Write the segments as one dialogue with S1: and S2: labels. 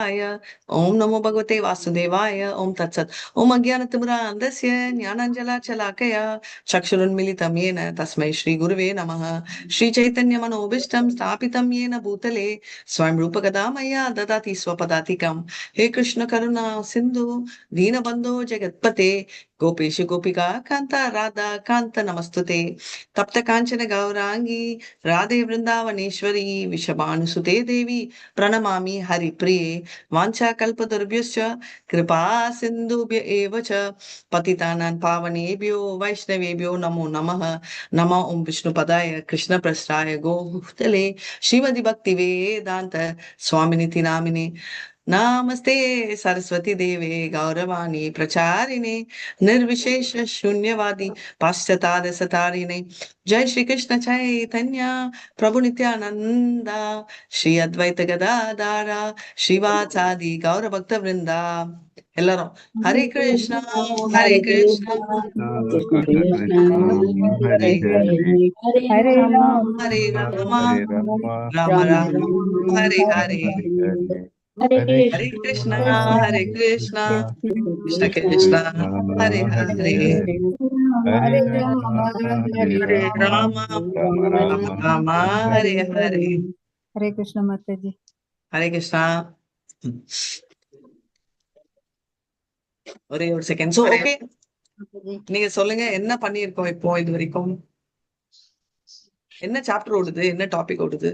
S1: ओम नमो भगवते वासुदेवाय ओम तत्सत् ओम अज्ञानतिमिरान्धस्य ज्ञानाञ्जलाशलाकया चक्षुरुन्मिलितं येन तस्मै श्रीगुरुवे नमः श्रीचैतन्यमनोभीष्टं स्थापितं येन भूतले स्वयं रूपकदा मया ददाति स्वपदातिकं हे कृष्ण करुणा सिन्धु दीनबन्धो जगत्पते गोपेश गोपिका कान्ता राधा कान्त नमस्तुते तप्त काञ्चन गौरांगी राधे वृन्दावनेश्वरी विषभानुसुते देवी प्रणमामि हरिप्रिये वाञ्छाकल्पतरुभ्यश्च कृपा सिन्धुभ्य एव च पतितानां पावनेभ्यो वैष्णवेभ्यो नमो नमः नमो ओं विष्णुपदाय कृष्णप्रस्थाय गोभूतले श्रीमद् भक्तिवेदान्त स्वामिनिति नामिने नमस्ते सरस्वती देवे गौरवाणी प्रचारिणे निर्विशेष शून्यवादी पाश्चात्य सतारिणे जय श्री कृष्ण चैतन्य प्रभु नित्यानंदा श्री अद्वैत गदाधारा श्रीवासादि गौर भक्त वृंदा எல்லாரும் ஹரே கிருஷ்ணா ஹரே கிருஷ்ணா
S2: कृष्ण कृष्ण
S3: हरे
S2: हरे
S3: हरे
S2: हरे
S3: हरे राम
S1: ஹரே ராமா
S3: हरे राम
S1: ராம
S2: राम
S1: ராம
S2: राम
S1: ஹரே
S2: हरे
S1: ஹரே
S3: हरे हरे
S2: हरे
S3: हरे
S1: ஹரே
S2: कृष्ण
S1: கிருஷ்ணா
S3: कृष्णा
S1: ஹரே கிருஷ்ணா
S3: कृष्णा
S1: கிருஷ்ண
S2: कृष्ण
S1: கிருஷ்ணா ஹரே
S3: हरे
S1: ஹரே
S3: हरे हरे
S2: हरे
S3: राम हरे
S1: ஹரே
S3: राम
S1: ராமா
S3: राम
S1: ராம
S3: राम
S1: ராமா
S3: हरे
S1: ஹரே
S3: हरे
S1: ஹரே
S3: हरे कृष्ण माता जी।
S1: ஹரே கிருஷ்ணா ஒரே ஒரு செகண்ட் சோ ஓகே நீங்க சொல்லுங்க என்ன பண்ணிருக்கோம் இப்போ இது வரைக்கும் என்ன சாப்டர் ஓடுது என்ன டாபிக் ஓடுது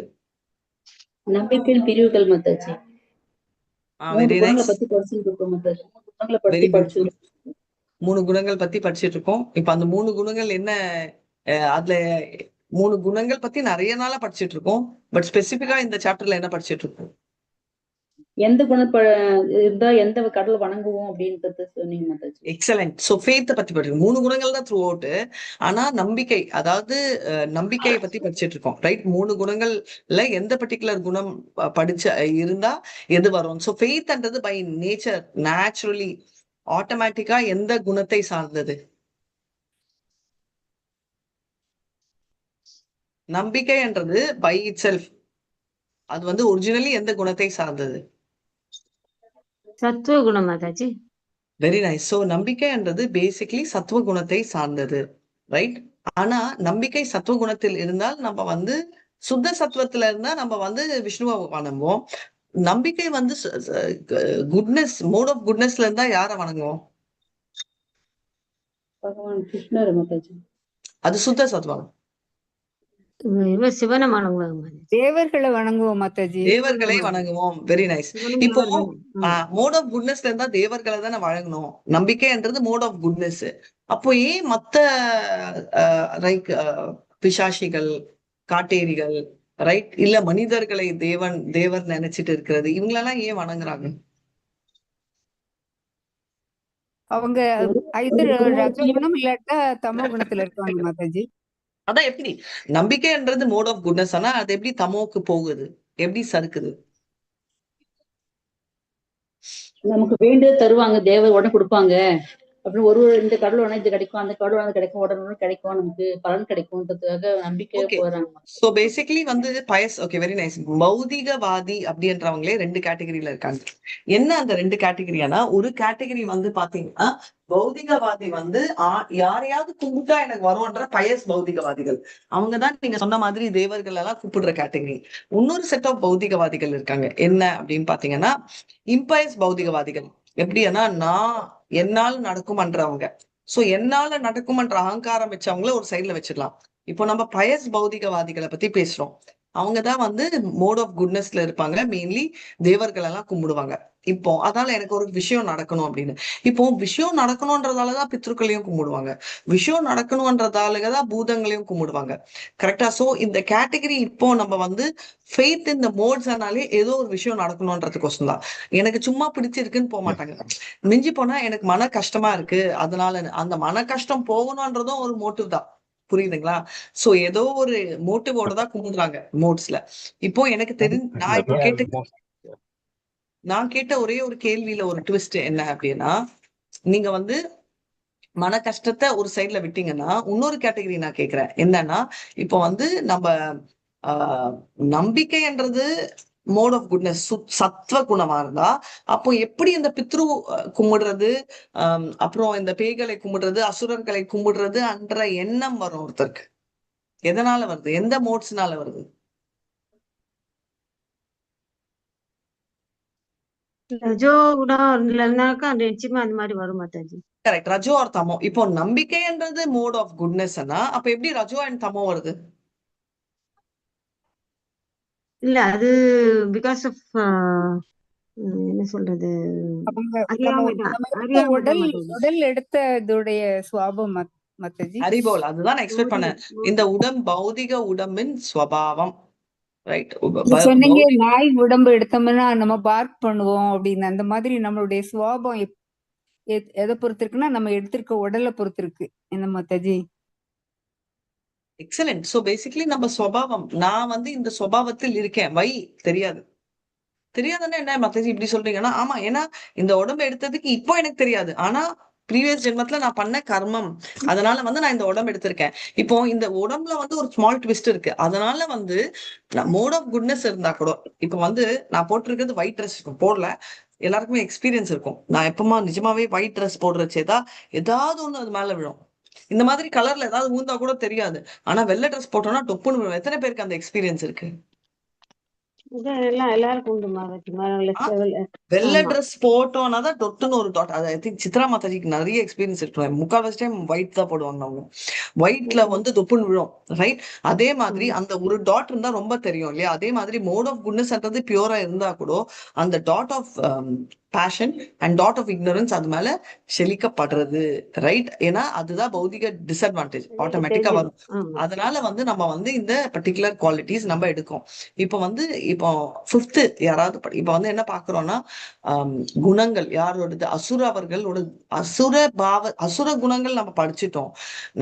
S2: நம்பிக்கையின் பிரிவுகள் மத்தாச்சு மூணு
S1: வெரி
S2: குணங்களை
S1: நைஸ்
S2: பத்தி படிச்சுட்டு இருக்கோம் மத்தாச்சு குணங்களை
S1: வெரி
S2: பத்தி படிச்சு
S1: பியூட்டிஃபுல் 3 குணங்கள் பத்தி படிச்சிட்டு இருக்கோம் இப்ப அந்த 3 குணங்கள் என்ன அதுல 3 குணங்கள் பத்தி நிறைய நாளா படிச்சிட்டு இருக்கோம் பட் ஸ்பெசிபிக்கா இந்த சாப்டர்ல என்ன படிச்சிட்டு இருக்கோம்
S2: எந்த இருந்தா எந்த கடவுளை வணங்குவோம் அப்படின்றது சொன்னீங்க மத்தாச்சு
S1: எக்ஸலண்ட் சோ ஃபெய்த் பத்தி படிக்கிறோம் 3 குணங்கள் தான் த்ரூ அவுட் ஆனா நம்பிக்கை அதாவது நம்பிக்கையை பத்தி படிச்சிட்டு இருக்கோம் ரைட் 3 குணங்கள்ல எந்த பர்டிகுலர் குணம் படிச்ச இருந்தா எது வரும் சோ ஃபெய்த்ன்றது பை நேச்சர் நேச்சுரலி ஆட்டோமேட்டிக்கா எந்த குணத்தை சார்ந்தது நம்பிக்கைன்றது பை இட் செல்ஃப் அது வந்து ஒரிஜினலி எந்த குணத்தை சார்ந்தது
S4: சத்துவ குணம் மாதாஜி.
S1: வெரி நைஸ் சோ நம்பிக்கைன்றது பேசிக்லி சத்துவ குணத்தை சார்ந்தது ரைட் ஆனா நம்பிக்கை சத்துவ குணத்தில் இருந்தால் நம்ம வந்து சுத்த சத்துவத்துல இருந்தா நம்ம வந்து விஷ்ணுவை வணங்குவோம் நம்பிக்கை வந்து குட்னஸ் மோட் ஆஃப் குட்னஸ்ல இருந்தா யார வணங்குவோம்
S2: பகவான் கிருஷ்ணர் மத்தாச்சு
S1: அது சுத்த சத்துவம்
S4: இவர் சிவனை வணங்குவாங்க மாதாஜி.
S3: தேவர்களை வணங்குவோம் மாதாஜி.
S1: தேவர்களை வணங்குவோம் வெரி நைஸ்
S4: சிவனும்
S1: இப்போ
S4: தேவர்களும்.
S1: மோட் ஆஃப் குட்னஸ்ல இருந்தா தேவர்களை தானே வழங்கணும் நம்பிக்கைன்றது மோட் ஆஃப் குட்னஸ் அப்போ ஏன் மத்த லைக் பிசாசிகள் காட்டேரிகள் ரைட் இல்ல மனிதர்களை தேவர் நினைச்சிட்டு இருக்கிறது இவங்களெல்லாம் ஏன் வணங்குறாங்க
S3: அவங்க இது ரஜோகுணம் இல்லாட்டா தமோ குணத்துல இருக்காங்க மாதாஜி.
S1: அதான் எப்படி நம்பிக்கைன்றது மோட் ஆஃப் குட்னஸ் ஆனா அது எப்படி தமோக்கு போகுது எப்படி சறுக்குது
S2: நமக்கு வேண்டியது தருவாங்க தேவர் உடனே கொடுப்பாங்க அப்படின்னு ஒரு இந்த கடவுள் உடனே இது கிடைக்கும் அந்த கடவுள் உடனே கிடைக்கும் உடனே கிடைக்கும் நமக்கு பலன் கிடைக்கும்ன்றதுக்காக நம்பிக்கையா
S1: ஓகே
S2: போறாங்க
S1: சோ பேசிக்கலி வந்து பயஸ் ஓகே வெரி நைஸ் பௌதிகவாதி அப்படின்றவங்களே 2 கேட்டகரியில இருக்காங்க என்ன அந்த 2 கேட்டகரியானா ஒரு கேட்டகரி வந்து பாத்தீங்கன்னா பௌதிகவாதி வந்து யாரையாவது கும்பிட்டா எனக்கு வரும்ன்ற பயஸ் பௌதிகவாதிகள் அவங்கதான் நீங்க சொன்ன மாதிரி தேவர்கள் எல்லாம் கூப்பிடுற கேட்டகரி இன்னொரு செட் ஆஃப் பௌதிகவாதிகள் இருக்காங்க என்ன அப்படின்னு பாத்தீங்கன்னா இம்பயஸ் பௌதிகவாதிகள் எப்படின்னா நான் என்னால் நடக்கும்ன்றவங்க சோ என்னால நடக்கும்ன்ற அகங்காரம் வச்சவங்கள ஒரு சைட்ல வச்சிடலாம் இப்போ நம்ம பயஸ் பௌதிகவாதிகளை பத்தி பேசுறோம் அவங்கதான் வந்து மோட் ஆஃப் குட்னஸ்ல இருப்பாங்க மெயின்லி தேவர்கள் எல்லாம் கும்பிடுவாங்க இப்போ அதனால எனக்கு ஒரு விஷயம் நடக்கணும் அப்படின்னு இப்போ விஷயம் நடக்கணும்ன்றதாலதான் பித்ருக்களையும் கும்பிடுவாங்க விஷயம் நடக்கணும்ன்றதாலதான் பூதங்களையும் கும்பிடுவாங்க கரெக்டா சோ இந்த கேட்டகரி இப்போ நம்ம வந்து ஃபெய்த் இந்த மோட்ஸ்னாலே ஏதோ ஒரு விஷயம் நடக்கணும்ன்றதுக்கோசம் தான் எனக்கு சும்மா பிடிச்சிருக்குன்னு போக மாட்டாங்க மிஞ்சி போனா எனக்கு மன கஷ்டமா இருக்கு அதனால அந்த மன கஷ்டம் போகணும்ன்றதும் ஒரு மோட்டிவ் தான் புரியுதுங்களா சோ ஏதோ ஒரு மோட்டிவோட தான் கும்பிடுறாங்க மோட்ஸ்ல இப்போ எனக்கு நான் கேட்ட ஒரே ஒரு கேள்வியில ஒரு ட்விஸ்ட் என்ன அப்படின்னா நீங்க வந்து மன கஷ்டத்தை ஒரு சைட்ல விட்டீங்கன்னா இன்னொரு கேட்டகரி நான் கேக்குறேன் என்னன்னா இப்போ வந்து நம்ம நம்பிக்கைன்றது மோட் ஆஃப் குட்னஸ் சத்வ குணமா இருந்தா, அப்போ எப்படி இந்த பித்ரு கும்பிடுறது, அப்புறம் இந்த பேய்களை கும்பிடுறது, அசுரர்களை கும்பிடுறது என்ற எண்ணம் வரும் ஒருத்தருக்கு? எதனால வருது? எந்த மோட்ஸ்னால வருது?
S4: ரஜோ குணம் இல்லைன்னாக்கா நிச்சயமா அந்த மாதிரி வரும் மாதாஜி.
S1: கரெக்ட். ரஜோ ஆர் தமோ. இப்போ நம்பிக்கைன்றது மோட் ஆஃப் குட்னஸ்னா அப்ப எப்படி ரஜோ அண்ட் தமோ வருது?
S4: இல்ல அது பிகாஸ் ஆஃப் என்ன சொல்றது,
S3: அவங்க நம்ம
S4: அறியாமைதான்,
S3: நம்ம எடுத்த
S4: அறியாமைதான்
S3: உடல்
S4: மாதாஜி.
S3: உடல் எடுத்த இதோடைய சுவாபம் மாதாஜி.
S1: அறிபோல் அதுதான் நான் எக்ஸ்பெக்ட் பண்ணேன். இந்த பௌதிக உடம்பின் ஸ்வபாவம். ரைட்.
S3: நீங்க சொன்னீங்க நாய் உடம்பு எடுத்தோம்னா நம்ம பார்க் பண்ணுவோம் அப்படின்னு. அந்த மாதிரி நம்மளுடைய சுவாபம் எதை பொறுத்து இருக்குன்னா நம்ம எடுத்திருக்க உடலை பொறுத்து இருக்கு என்ன மாதாஜி?
S1: எக்ஸலென்ட். சோ பேசிக்கலி நம்ம சுபாவம், நான் வந்து இந்த சுபாவத்தில் இருக்கேன், வை தெரியாது. தெரியாதுன்னா என்ன மத்தஜி இப்படி சொல்றீங்கன்னா, ஆமா, ஏன்னா இந்த உடம்பு எடுத்ததுக்கு இப்போ எனக்கு தெரியாது. ஆனா ப்ரீவியஸ் ஜென்மத்துல நான் பண்ண கர்மம், அதனால வந்து நான் இந்த உடம்பு எடுத்திருக்கேன். இப்போ இந்த உடம்புல வந்து ஒரு ஸ்மால் ட்விஸ்ட் இருக்கு. அதனால வந்து மோட் ஆஃப் குட்னஸ் இருந்தா கூட, இப்ப வந்து நான் போட்டிருக்கிறது ஒயிட் ட்ரெஸ் போடல, எல்லாருக்குமே எக்ஸ்பீரியன்ஸ் இருக்கும். நான் எப்பமா நிஜமாவே ஒயிட் ட்ரெஸ் போடுறச்சேதா ஏதாவது ஒண்ணு அது மேல விழும். இந்த மாதிரி கலர்ல ஏதாவது ஊந்தா கூட தெரியாது. ஆனா வெள்ளை ட்ரெஸ் போட்டோம்னா டொப்புன்னு விழும். எத்தனை பேருக்கு அந்த எக்ஸ்பீரியன்ஸ் இருக்கு?
S4: எல்லாம் எல்லாருக்கும் உண்டு மாதாஜி.
S1: வெள்ளை
S4: ஆமா.
S1: ட்ரெஸ் போட்டோம்னா தான் டொட்டுன்னு ஒரு டாட். அது ஐ திங்க் சித்ரா மாதாஜிக்கு நிறைய எக்ஸ்பீரியன்ஸ் இருக்கு. முக்கால்வாசி டைம் ஒயிட் தான் போடுவாங்க அவங்க. ஒயிட்ல வந்து தொப்புன்னு விழும். ரைட். அதே மாதிரி அந்த ஒரு டாட் இருந்தா ரொம்ப தெரியும் இல்லையா? அதே மாதிரி மோட் ஆஃப் குட்னஸ்ன்றது பியூரா இருந்தா கூட அந்த that of passion and that of ignorance அது மேல செழிக்கப்படுறது. ரைட். ஏன்னா அதுதான் பௌதிக டிஸ்அட்வான்டேஜ் ஆட்டோமேட்டிக்கா வரும்.
S4: ஆமா.
S1: அதனால வந்து நம்ம வந்து இந்த பர்டிகுலர் குவாலிட்டிஸ் நம்ம எடுக்கும். இப்போ வந்து இப்போ 5th யாராவது இப்ப வந்து என்ன பாக்குறோம்னா, குணங்கள் யாரோடது? அவர்களோட அசுர குணங்கள் நம்ம படிச்சுட்டோம்.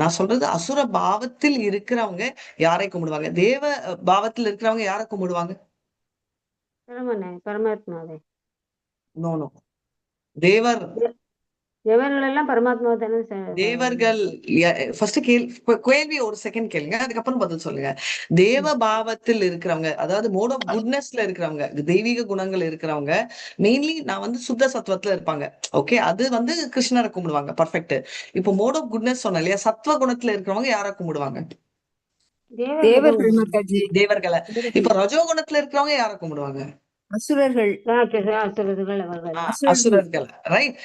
S1: நான் சொல்றது அசுர பாவத்தில் இருக்கிறவங்க யாரை கும்பிடுவாங்க? தேவ பாவத்தில் இருக்கிறவங்க யாரை கும்பிடுவாங்க?
S4: பரமாத்மாவே.
S1: No no. தேவர்
S4: எவர்கள் எல்லாம் பரமாத்மா தானே
S1: தேவர்கள் ஃபர்ஸ்ட் கேள்வி ஒரு செகண்ட் கேளுங்க, அதுக்கப்புறம் பதில் சொல்லுங்க. தேவ பாவத்தில் இருக்கிறவங்க, அதாவது மோட் ஆஃப் குட்னஸ்ல இருக்கிறவங்க, தெய்வீக குணங்கள் இருக்கிறவங்க, மெயின்லி நான் வந்து சுத்த சத்துவத்துல இருப்பாங்க. ஓகே, அது வந்து கிருஷ்ணரை கும்பிடுவாங்க. பர்ஃபெக்ட். இப்போ மோட் ஆஃப் குட்னஸ் சொன்ன இல்லையா, சத்துவ குணத்துல இருக்கிறவங்க யாரை கும்பிடுவாங்க?
S3: தேவர்கள் மாதாஜி.
S1: தேவர்களை. இப்ப ரஜோ குணத்துல இருக்கிறவங்க யாரை கும்பிடுவாங்க?
S3: அசுரர்கள்.
S1: அசுரர்கள். ரைட்.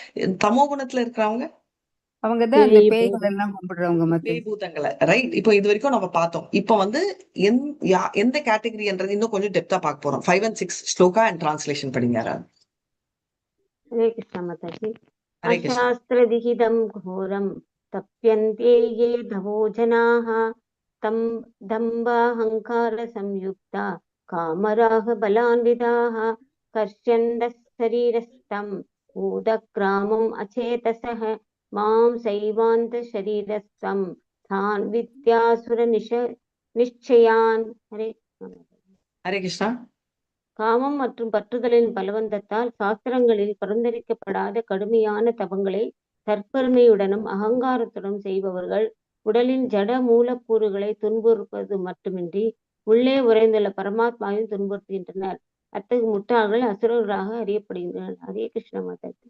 S1: தமோ குணத்துல இருக்கிறவங்க
S3: அவங்கதான் அந்த பேய்கள் எல்லாம் கும்பிடுறவங்க மாதாஜி.
S1: பேய்பூதங்களை. ரைட். இப்போ இது வரைக்கும் நம்ம பார்த்தோம். இப்போ வந்து எந்த கேட்டகரின்றது இன்னும் கொஞ்சம் டெப்தா பார்க்க போறோம். 5 and 6 ஸ்லோகா அண்ட் டிரான்ஸ்லேஷன் படிங்க யாராவது.
S4: ஹரே கிருஷ்ணா மாதாஜி.
S1: ஹரே கிருஷ்ணா.
S4: அசாஸ்திரவிஹிதம் கோரம் தப்யந்தே யே தவோ ஜனாஹ தம் தம்பாஹங்கார சம்யுக்தா காமராக பலான்விதாஹ கர்ஷ்யந்தः சரீரஸ்தம் பூதக்ராமம் அச்சேதசः மாம் சைவாந்த சரீரஸ்தம் தான் வித்யாசுர நிச்சயான்.
S1: ஹரே கிருஷ்ணா.
S4: காமம் மற்றும் பற்றுதலின் பலவந்தத்தால் சாஸ்திரங்களில் பரிந்துரைக்கப்படாத கடுமையான தவங்களை தற்பெருமையுடனும் அகங்காரத்துடன் செய்பவர்கள் உடலின் ஜட மூலக்கூறுகளை துன்புறுப்பது மட்டுமின்றி உள்ளே உறைந்துள்ள பரமாத்மாவையும் துன்புறுத்துகின்றனர். அத்தகைய முட்டாள்கள் அசுரர்களாக அறியப்படுகின்றனர். ஹரே கிருஷ்ண மாதாஜி.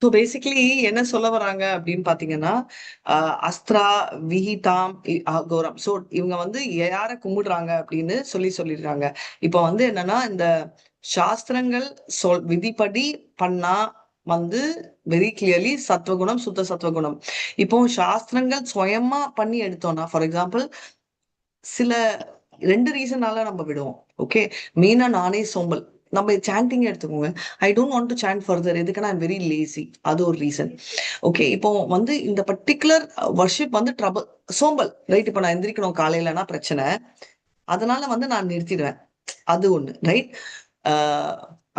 S1: ஸோ பேசிக்கலி என்ன சொல்ல வராங்க அப்படின்னு பாத்தீங்கன்னா, அஸ்திரா விஹிதாம் அகோரம். ஸோ இவங்க வந்து யாரை கும்பிடுறாங்க அப்படின்னு சொல்லியிருக்காங்க. இப்போ வந்து என்னன்னா, இந்த சாஸ்திரங்கள் விதிப்படி பண்ணா வந்து வெரி கிளியர்லி சத்வகுணம், சுத்த சத்வகுணம். இப்போ சாஸ்திரங்கள் சுயமா பண்ணி எடுத்தோம்னா, ஃபார் எக்ஸாம்பிள் சில 2 ரீசனால நம்ம விடுவோம். ஓகே, மெயினா நானே சோம்பல். நம்ம சாண்டிங் எடுத்துக்கோங்க. I don't want to sand further. எதுக்குன்னா ஐம் வெரி லேசி. அது ஒரு ரீசன். ஓகே, இப்போ வந்து இந்த பர்டிகுலர் வர்ஷிப் வந்து சோம்பல். ரைட். இப்போ நான் எந்திரிக்கணும் காலையிலனா பிரச்சனை, அதனால வந்து நான் நிறுத்திடுவேன். அது ஒண்ணு. ரைட்.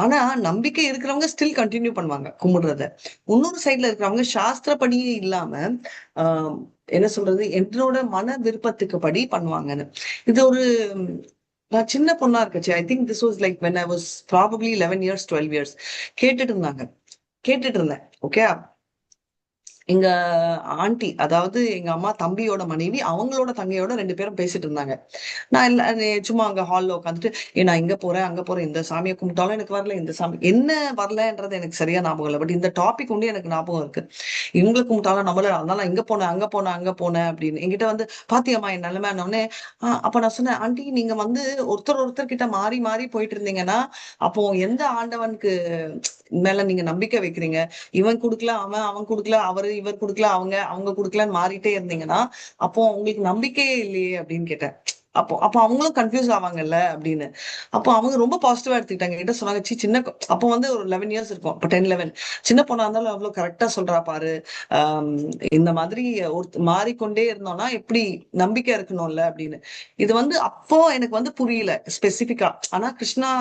S1: ஆனா நம்பிக்கை இருக்கிறவங்க ஸ்டில் கண்டினியூ பண்ணுவாங்க கும்பிடுறத. இன்னொரு சைட்ல இருக்கிறவங்க சாஸ்திரப்படியே இல்லாம என்ன சொல்றது, என்னோட மன விருப்பத்துக்கு படி பண்ணுவாங்கன்னு. இது ஒரு நான் சின்ன பொண்ணா இருக்கச்சு, I think this was like when I was probably 11 years 12 years கேட்டுட்டு இருந்தேன். ஓகே, எங்க ஆண்டி, அதாவது எங்க அம்மா தம்பியோட மனைவி, அவங்களோட தங்கையோட 2 பேரும் பேசிட்டு இருந்தாங்க. நான் இல்ல சும்மா அங்க ஹால்ல உட்காந்துட்டு, நான் இங்க போறேன், அங்க போறேன், இந்த சாமியை கும்பிட்டாலும் எனக்கு வரல, இந்த சாமி என்ன வரலன்றது எனக்கு சரியா ஞாபகம் இல்லை. பட் இந்த டாபிக் ஒண்ணு எனக்கு ஞாபகம் இருக்கு. இவங்களை கும்பிட்டாலும் நம்மள, அதனால நான் இங்க போனேன், அங்க போனேன், அங்க போனேன் அப்படின்னு என்கிட்ட வந்து பாத்தியம்மா என் நிலைமை உடனே. அப்ப நான் சொன்னேன், ஆண்டி நீங்க வந்து ஒருத்தர் கிட்ட மாறி மாறி போயிட்டு இருந்தீங்கன்னா, அப்போ எந்த ஆண்டவனுக்கு மேல நீங்க நம்பிக்கை வைக்கிறீங்க? இவன் குடுக்கல, அவன் குடுக்கல, இவர் குடுக்கல, அவங்க குடுக்கலன்னு மாறிட்டே இருந்தீங்கன்னா, அப்போ உங்களுக்கு நம்பிக்கையே இல்லையே அப்படின்னு கேட்டேன். அப்போ அப்போ அவங்களும் கன்ஃபியூஸ் ஆவாங்கல்ல அப்படின்னு. அப்போ அவங்க ரொம்ப பாசிட்டிவா எடுத்துக்கிட்டாங்க. என்கிட்ட சொன்னாங்க, அப்போ வந்து ஒரு 11 இயர்ஸ் இருக்கும், அப்போ 10, 11 சின்ன பொண்ணா இருந்தாலும் அவ்வளவு கரெக்டா சொல்றா பாரு. ஆஹ் இந்த மாதிரி மாறிக்கொண்டே இருந்தோம்னா எப்படி நம்பிக்கை இருக்கணும்ல அப்படின்னு. இது வந்து அப்போ எனக்கு வந்து புரியல ஸ்பெசிபிக்கா. ஆனா கிருஷ்ணா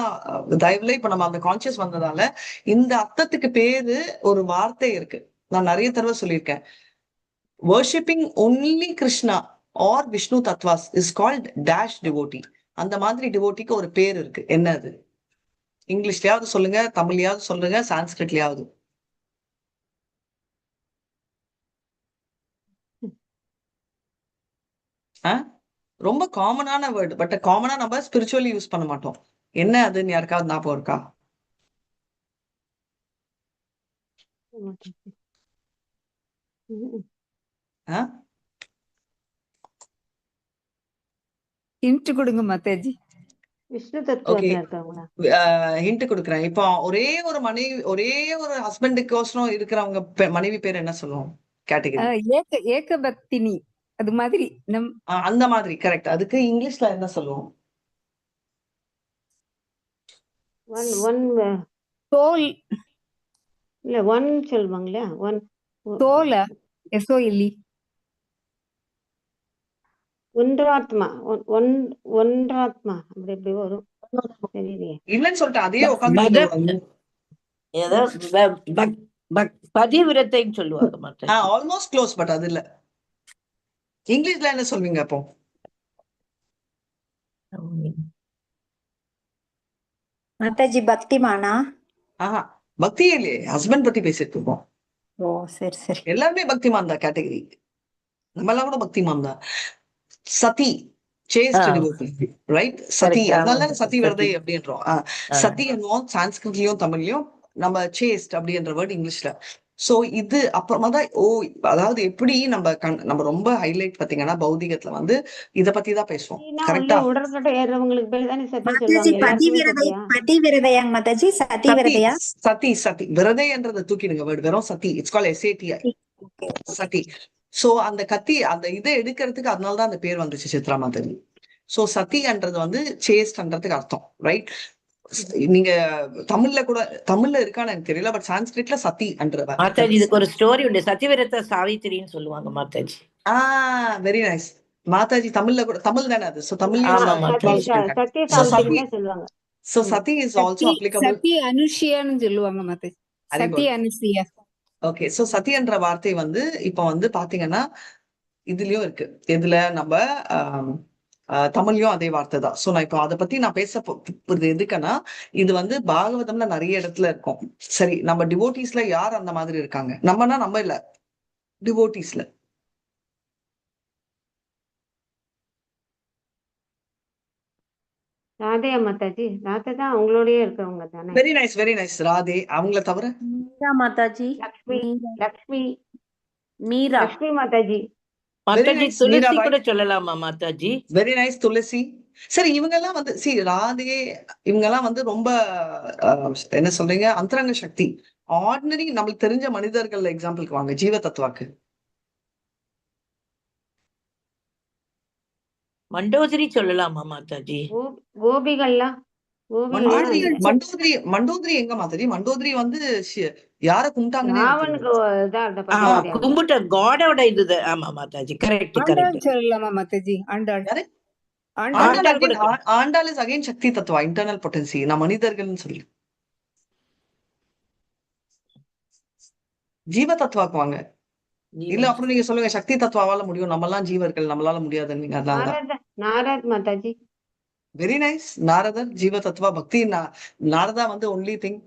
S1: தயவுல இப்ப நம்ம அந்த கான்சியஸ் வந்ததால இந்த அர்த்தத்துக்கு பேரு ஒரு வார்த்தை இருக்கு. நான் நிறைய தடவை சொல்லியிருக்கேன். worshipping only Krishna or Vishnu Tattvas is called dash devotee. அந்த மாதிரி டிவோட்டிக்கு ஒரு பேர் இருக்கு. என்ன அது? இங்கிலீஷ்லயாவது சொல்லுங்க, தமிழ்லயாவது சொல்லுங்க, சான்ஸ்கிரிட்லயாவது. ரொம்ப காமனான வேர்டு, பட் காமனா நம்ம ஸ்பிரிச்சுவலி யூஸ் பண்ண மாட்டோம். என்ன அதுன்னு யாருக்காவது ஞாபகம் இருக்கா?
S3: ஹிண்ட் கொடுங்க மாதாஜி.
S4: விஷ்ணு தத்துவத்துல இருக்காங்களா?
S1: ஹிண்ட் கொடுக்குறேன். இப்போ ஒரே ஒரு மனைவி, ஒரே ஒரு ஹஸ்பண்டுக்கோசரம் இருக்கிறவங்க மனைவி பேர் என்ன சொல்லுவோம்? கேட்டகரி
S3: ஏக பக்தினி, அது மாதிரி
S1: அந்த மாதிரி. கரெக்ட். அதுக்கு இங்கிலீஷ்ல என்ன சொல்லுவோம்?
S3: சோல்
S4: இல்ல ஒன் சொல்லுவாங்களா?
S3: சோல எஸ்ஓஎல்இ
S4: ஒன்றாத்மா. ஒன்றாத்மா அப்படி எப்படி வரும் தெரியலையே.
S1: இல்லன்னு சொல்லிட்டு அதையே உட்காந்து
S5: பதிவிரத்தைன்னு சொல்லுவாங்க.
S1: ஆல்மோஸ்ட் க்ளோஸ், பட் அது இல்ல. இங்கிலீஷ்ல என்ன சொல்வீங்க அப்போ?
S6: மாதாஜி பக்திமானா?
S1: பக்தியே இல்லையே, ஹஸ்பண்ட் பத்தி பேசிட்டு இருக்கோம்.
S6: ஓ சரி சரி.
S1: எல்லாருமே பக்திமான் தான் கேட்டகரி. நம்ம எல்லாம் கூட பக்திமான் தான். சதி, சேஸ்ட் டிவோட்டி, ரைட்? சதி, அதனால சதி விரதை அப்படின்றோம். சதி என்னும் சான்ஸ்கிரிட்லயும் தமிழ்லயும், நம்ம சேஸ்ட் அப்படின்ற வேர்டு இங்கிலீஷ்ல. சோ இது அப்புறமா தான் அதாவது எப்படி நம்ம ரொம்ப ஹைலைட் பாத்தீங்கன்னா பௌதிகத்துல வந்து இத பத்தி தான் பேசுவோம். கரெக்டா?
S4: உடற்கட்டை ஏறுறவங்களுக்கு பேர் தானே சத்தி
S6: மாதாஜி
S4: சொல்லுவாங்க.
S6: பதிவிரதையா மாதாஜி? சதி விரதையா?
S1: சதி விரதைன்றதை தூக்கிடுங்க வேர்டு, வெறும் சதி. இட்ஸ் கால்ட் SATI, சதி. சோ அந்த அந்த இதை எடுக்கிறதுக்கு அதனாலதான் அந்த பேர் வந்துச்சு சித்ரா மாதாஜி. சோ சதின்றது வந்து சேஸ்ட்ன்றதுக்கு அர்த்தம், ரைட்? நீங்க தமிழ்ல இருக்கான்னு எனக்கு தெரியல, பட் சான்ஸ்கிரிட்ல சதி என்ற
S5: மாதாஜி இதுக்கு ஒரு ஸ்டோரி உண்டு. சதிவிரத சாவித்திரின்னு சொல்லுவாங்க மாதாஜி.
S1: Very nice. மாதாஜி தமிழ்ல கூட, தமிழ் தானே அது? சோ தமிழ்லயும்
S4: சொல்லுவாங்க.
S1: சோ சதி இஸ் ஆல்சோ அப்ளிகபிள்.
S3: சதி அனுஷியான்னு சொல்லுவாங்க மாதாஜி. சதி அனுஷியா. ஓகே.
S1: சோ சதி என்ற வார்த்தை வந்து இப்ப வந்து பாத்தீங்கன்னா இதுலயும் இருக்கு. இதுல நம்ம தமிழ்லயும் அதே வார்த்தை தான். சோ நான் இப்போ அதை பத்தி நான் பேச எதுக்குன்னா, இது வந்து பாகவதம்ல நிறைய இடத்துல இருக்கும். சரி, நம்ம டிவோட்டிஸ்ல யார் அந்த மாதிரி இருக்காங்க? நம்ம இல்ல, டிவோட்டிஸ்ல.
S4: ராதே மாதாஜி, ராதே தான் அவங்களோடயே இருக்கவங்க தானே.
S1: Very nice, very nice. Radhe. அவங்கள தவிர
S6: மீரா மாதாஜி.
S4: லக்ஷ்மி
S6: மீரா.
S4: லக்ஷ்மி மாதாஜி.
S5: மாதாஜி துளசி கூட சொல்லலாமா மாதாஜி?
S1: வெரி நைஸ், துளசி. சரி, இவங்க எல்லாம் வந்து ராதே, இவங்க எல்லாம் வந்து ரொம்ப என்ன சொல்றீங்க, அந்தரங்க சக்தி. ஆர்டினரி நம்மளுக்கு தெரிஞ்ச மனிதர்கள் எக்ஸாம்பிளுக்கு வாங்க, ஜீவ தத்துவாக்கு.
S5: மண்டோதரி சொல்லலாமா மாதாஜி?
S4: கோபிகள்லாம்
S1: மண்டோதரி எங்க மாதாஜி? மண்டோதரி வந்து யார கும்பிட்டாங்கன்னு
S5: கும்பிட்ட காடோட இது. ஆமா மாதாஜி, கரெக்ட் கரெக்ட்.
S3: சொல்லலாமா மாதாஜி? ஆண்டாள்.
S1: ஆண்டாள் இஸ் அகைன் சக்தி தத்துவா, இன்டர்னல் பொட்டன்சி. நான் மனிதர்கள்னு சொல்லி ஜீவ தத்துவாக்கு வாங்க. இல்ல அப்புறம் நீங்க சொல்லுங்க, சக்தி தத்துவாவால முடியும், நம்ம எல்லாம் ஜீவர்கள், நம்மளால முடியாதுன்னு நீங்க. அதனால
S4: நாரத் மாதாஜி.
S1: Very nice. நாரதர் ஜீவ தத்துவா பக்தி. நாரதா வந்து ஒன்லி திங்.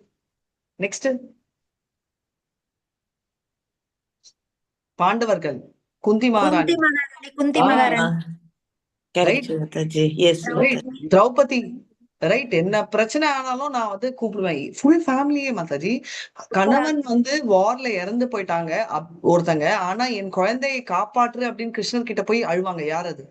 S1: நெக்ஸ்ட் பாண்டவர்கள், குந்தி
S6: குந்தி
S1: மகாராணி,
S6: மகாராணி குந்தி
S1: ஆ
S6: Maharani
S5: correct
S1: right
S5: Mataji. Yes
S1: right,
S6: Draupadi
S1: Draupadi, right. என்ன பிரச்சனை ஆனாலும் நான் வந்து கூப்பிடுவேன் ஃபுல் ஃபேமிலியே மாதாஜி. கணவன் வந்து வார்ல இறந்து போயிட்டாங்க ஒருத்தங்க, ஆனா என் குழந்தையை காப்பாற்று அப்படின்னு கிருஷ்ணர் கிட்ட போய் அழுவாங்க. யார் அது?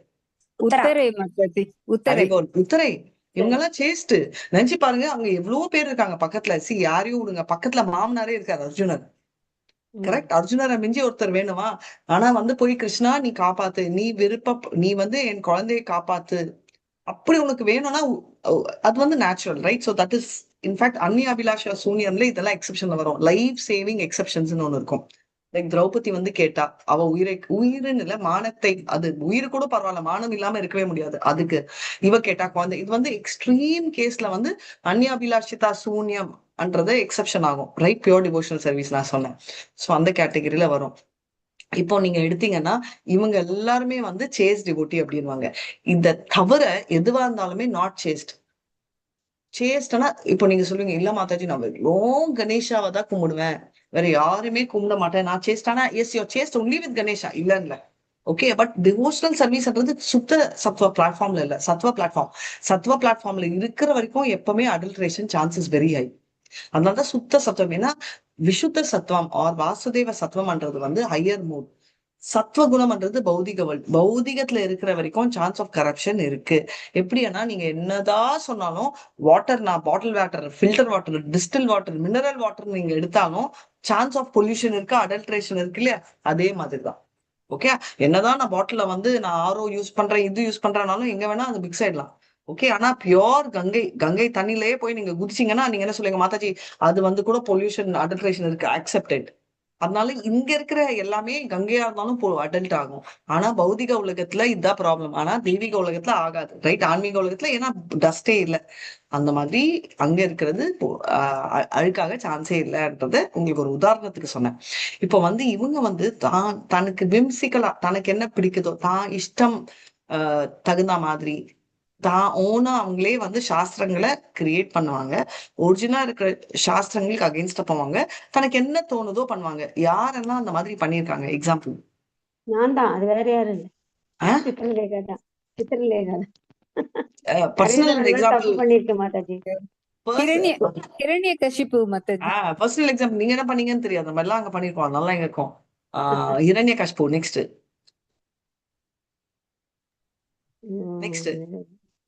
S6: உத்தரா
S3: உத்தரை மாதாஜி, உத்தரை.
S1: ஹரிபோல், உத்தரை. இவங்க எல்லாம் சேஸ்ட். நினைச்சு பாருங்க, அவங்க எவ்வளவு பேர் இருக்காங்க பக்கத்துல. யாரையும் விடுங்க, பக்கத்துல மாமனாரே இருக்காரு அர்ஜுனர். கரெக்ட், அர்ஜுனரை மிஞ்சி ஒருத்தர் வேணுமா? ஆனா வந்து போய் கிருஷ்ணா நீ காப்பாத்து, நீ வந்து என் குழந்தையை காப்பாத்து, அப்படி உனக்கு வேணும்னா அது வந்து natural, right? So that is in fact அந்நிய அபிலாஷா சூனியம்ல இதெல்லாம் எக்ஸெப்ஷன்ல வரும். லைஃப் சேவிங் எக்ஸெப்ஷன்ஸ் ஒண்ணு இருக்கும். லைக் திரௌபதி வந்து கேட்டா, அவ உயிருன்னு இல்ல, மானத்தை, அது உயிர் கூட பரவாயில்ல, மானம் இல்லாம இருக்கவே முடியாது, அதுக்கு இவ கேட்டா குழந்தை. இது வந்து எக்ஸ்ட்ரீம் கேஸ்ல வந்து அந்நிய அபிலாஷிதா சூன்யம் அன்றது எக்ஸெப்ஷன் ஆகும், ரைட்? பியூர் டிவோஷனல் சர்வீஸ் நான் சொன்னேன். சோ அந்த கேட்டகரியில வரும். இப்போ நீங்க எடுத்தீங்கன்னா இவங்க எல்லாருமே வந்து சேஸ் டிவோட்டி அப்படின்வாங்க. இத தவிர எதுவா இருந்தாலுமே நாட் சேஸ்ட். சேஸ்ட்னா இப்போ நீங்க சொல்லுவீங்க, இல்ல மாதாஜி நான் வெறும் கணேஷாவை தான் கும்பிடுவேன், வேற யாருமே கும்பிட மாட்டேன், நான் சேஸ்டானா, yes you're chaste only with Ganesha, இல்ல. ஓகே, பட் டிவோஷனல் சர்வீஸ்ன்றது சுத்த சத்வ பிளாட்ஃபார்ம்ல இல்ல, சத்வ பிளாட்ஃபார்ம். சத்வ பிளாட்ஃபார்ம்ல இருக்கிற வரைக்கும் எப்பவுமே அடல்ட்ரேஷன் சான்சஸ் வெரி ஹை. அதனாலதான் சுத்த சத்துவம். ஏன்னா விஷுத்த சத்துவம் ஆர் வாசுதேவ சத்துவம்ன்றது வந்து ஹையர் மூட். சத்வகுணம்ன்றது பௌதிகத்துல இருக்கிற வரைக்கும் சான்ஸ் ஆஃப் கரப்ஷன் இருக்கு. எப்படின்னா நீங்க என்னதான் சொன்னாலும், வாட்டர், நான் bottle water, filter water, distil water, mineral water நீங்க எடுத்தாலும் சான்ஸ் ஆஃப் பொல்யூஷன் இருக்கு, அடல்ட்ரேஷன் இருக்கு இல்லையா? அதே மாதிரிதான். ஓகே, என்னதான் நான் பாட்டில வந்து நான் ஆரோ யூஸ் பண்றேன், இது யூஸ் பண்றேனாலும் எங்க வேணா அது மிக்ஸ் ஆயிடலாம். ஓகே, ஆனா பியோர் கங்கை தண்ணிலேயே போய் நீங்க குதிச்சீங்கன்னா நீங்க என்ன சொல்லுங்க, மாதாஜி அது வந்து கூட பொல்யூஷன் அடல்ட்ரேஷன் இருக்கு, அக்செப்டட். அதனால இங்க இருக்கிற எல்லாமே கங்கையா இருந்தாலும் அடல்ட் ஆகும். ஆனா பௌதிக உலகத்துல இதுதான் ப்ராப்ளம். ஆனா தெய்வீக உலகத்துல ஆகாது, ரைட்? ஆன்மீக உலகத்துல ஏன்னா டஸ்டே இல்ல, அந்த மாதிரி அங்க இருக்கிறது அழுக்காக சான்ஸே இல்லைன்றது உங்களுக்கு ஒரு உதாரணத்துக்கு சொன்னேன். இப்ப வந்து இவங்க வந்து தனக்கு விம்சிக்கலா, தனக்கு என்ன பிடிக்குதோ, தான் இஷ்டம் தகுந்த மாதிரி தான் ஓனா அவங்களே வந்து சாஸ்திரங்களை கிரியேட் பண்ணுவாங்க. ஒரிஜினலா இருக்கிற சாஸ்திரங்களுக்கு அகெயின்ஸ்டா போவாங்க. தனக்கு என்ன தோணுதோ பண்ணுவாங்க. யாரெல்லாம் அந்த மாதிரி பண்ணிருக்காங்க? எக்ஸாம்பிள்
S4: நான் தான், அது வேற யாரும் இல்ல, சித்திரலேகா தான். சித்திரலேகா தான். நிறைய
S1: பர்சனல்
S4: தடவை எல்லாம்
S1: எக்ஸாம்பிள்.
S4: தப்பு பண்ணிருக்கேன் மாதாஜி.
S3: கிரண்ய கசிப்பு மாதாஜி.
S1: பர்சனல் எக்ஸாம்பிள் நீங்க என்ன பண்ணீங்கன்னு தெரியாது, அந்த மாதிரிலாம் அங்க பண்ணிருக்கோம், நல்லா எங்க இருக்கும். இரண்ய கஷ்பு. நெக்ஸ்ட்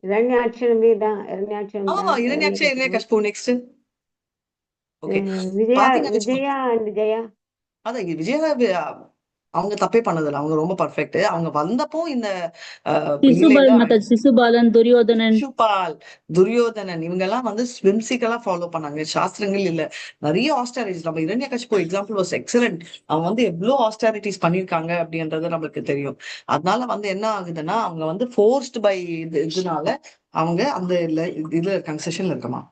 S4: இரண்யாட்சரமே தான், இரண்யாட்சரம்
S1: ஆமா,
S4: தான்,
S1: இரண்யாட்ச இரண்ய கஷ்பு. நெக்ஸ்ட் ஓகே,
S4: விஜயா
S1: பாத்தீங்கன்னு வச்சுக்கோங்க.
S4: விஜயா அண்ட் ஜெயா.
S1: அதான் விஜயா அவங்க தப்பே பண்ணதில்ல, அவங்க ரொம்ப பர்ஃபெக்ட். அவங்க வந்தப்போ இந்த
S2: சிசுபாலன் மாதாஜி, சிசுபாலன், துரியோதனன்,
S1: சிசுபால், துரியோதனன் இவங்க எல்லாம் வந்து ஸ்விம்சிக்கலா ஃபாலோ பண்ணாங்க, சாஸ்திரங்கள் இல்ல. நிறைய ஆஸ்டாரிட்டிஸ், நம்ம இரண்யகசிபு எக்ஸாம்பிள் வாஸ் எக்ஸலண்ட். அவங்க வந்து எவ்வளவு ஆஸ்டாரிட்டிஸ் பண்ணிருக்காங்க அப்படின்றது நமக்கு தெரியும். அதனால வந்து என்ன ஆகுதுன்னா, அவங்க வந்து ஃபோர்ஸ்ட் பை இதனால அவங்க அந்த இதுல இருக்காங்க, செஷன்ல இருக்கமா.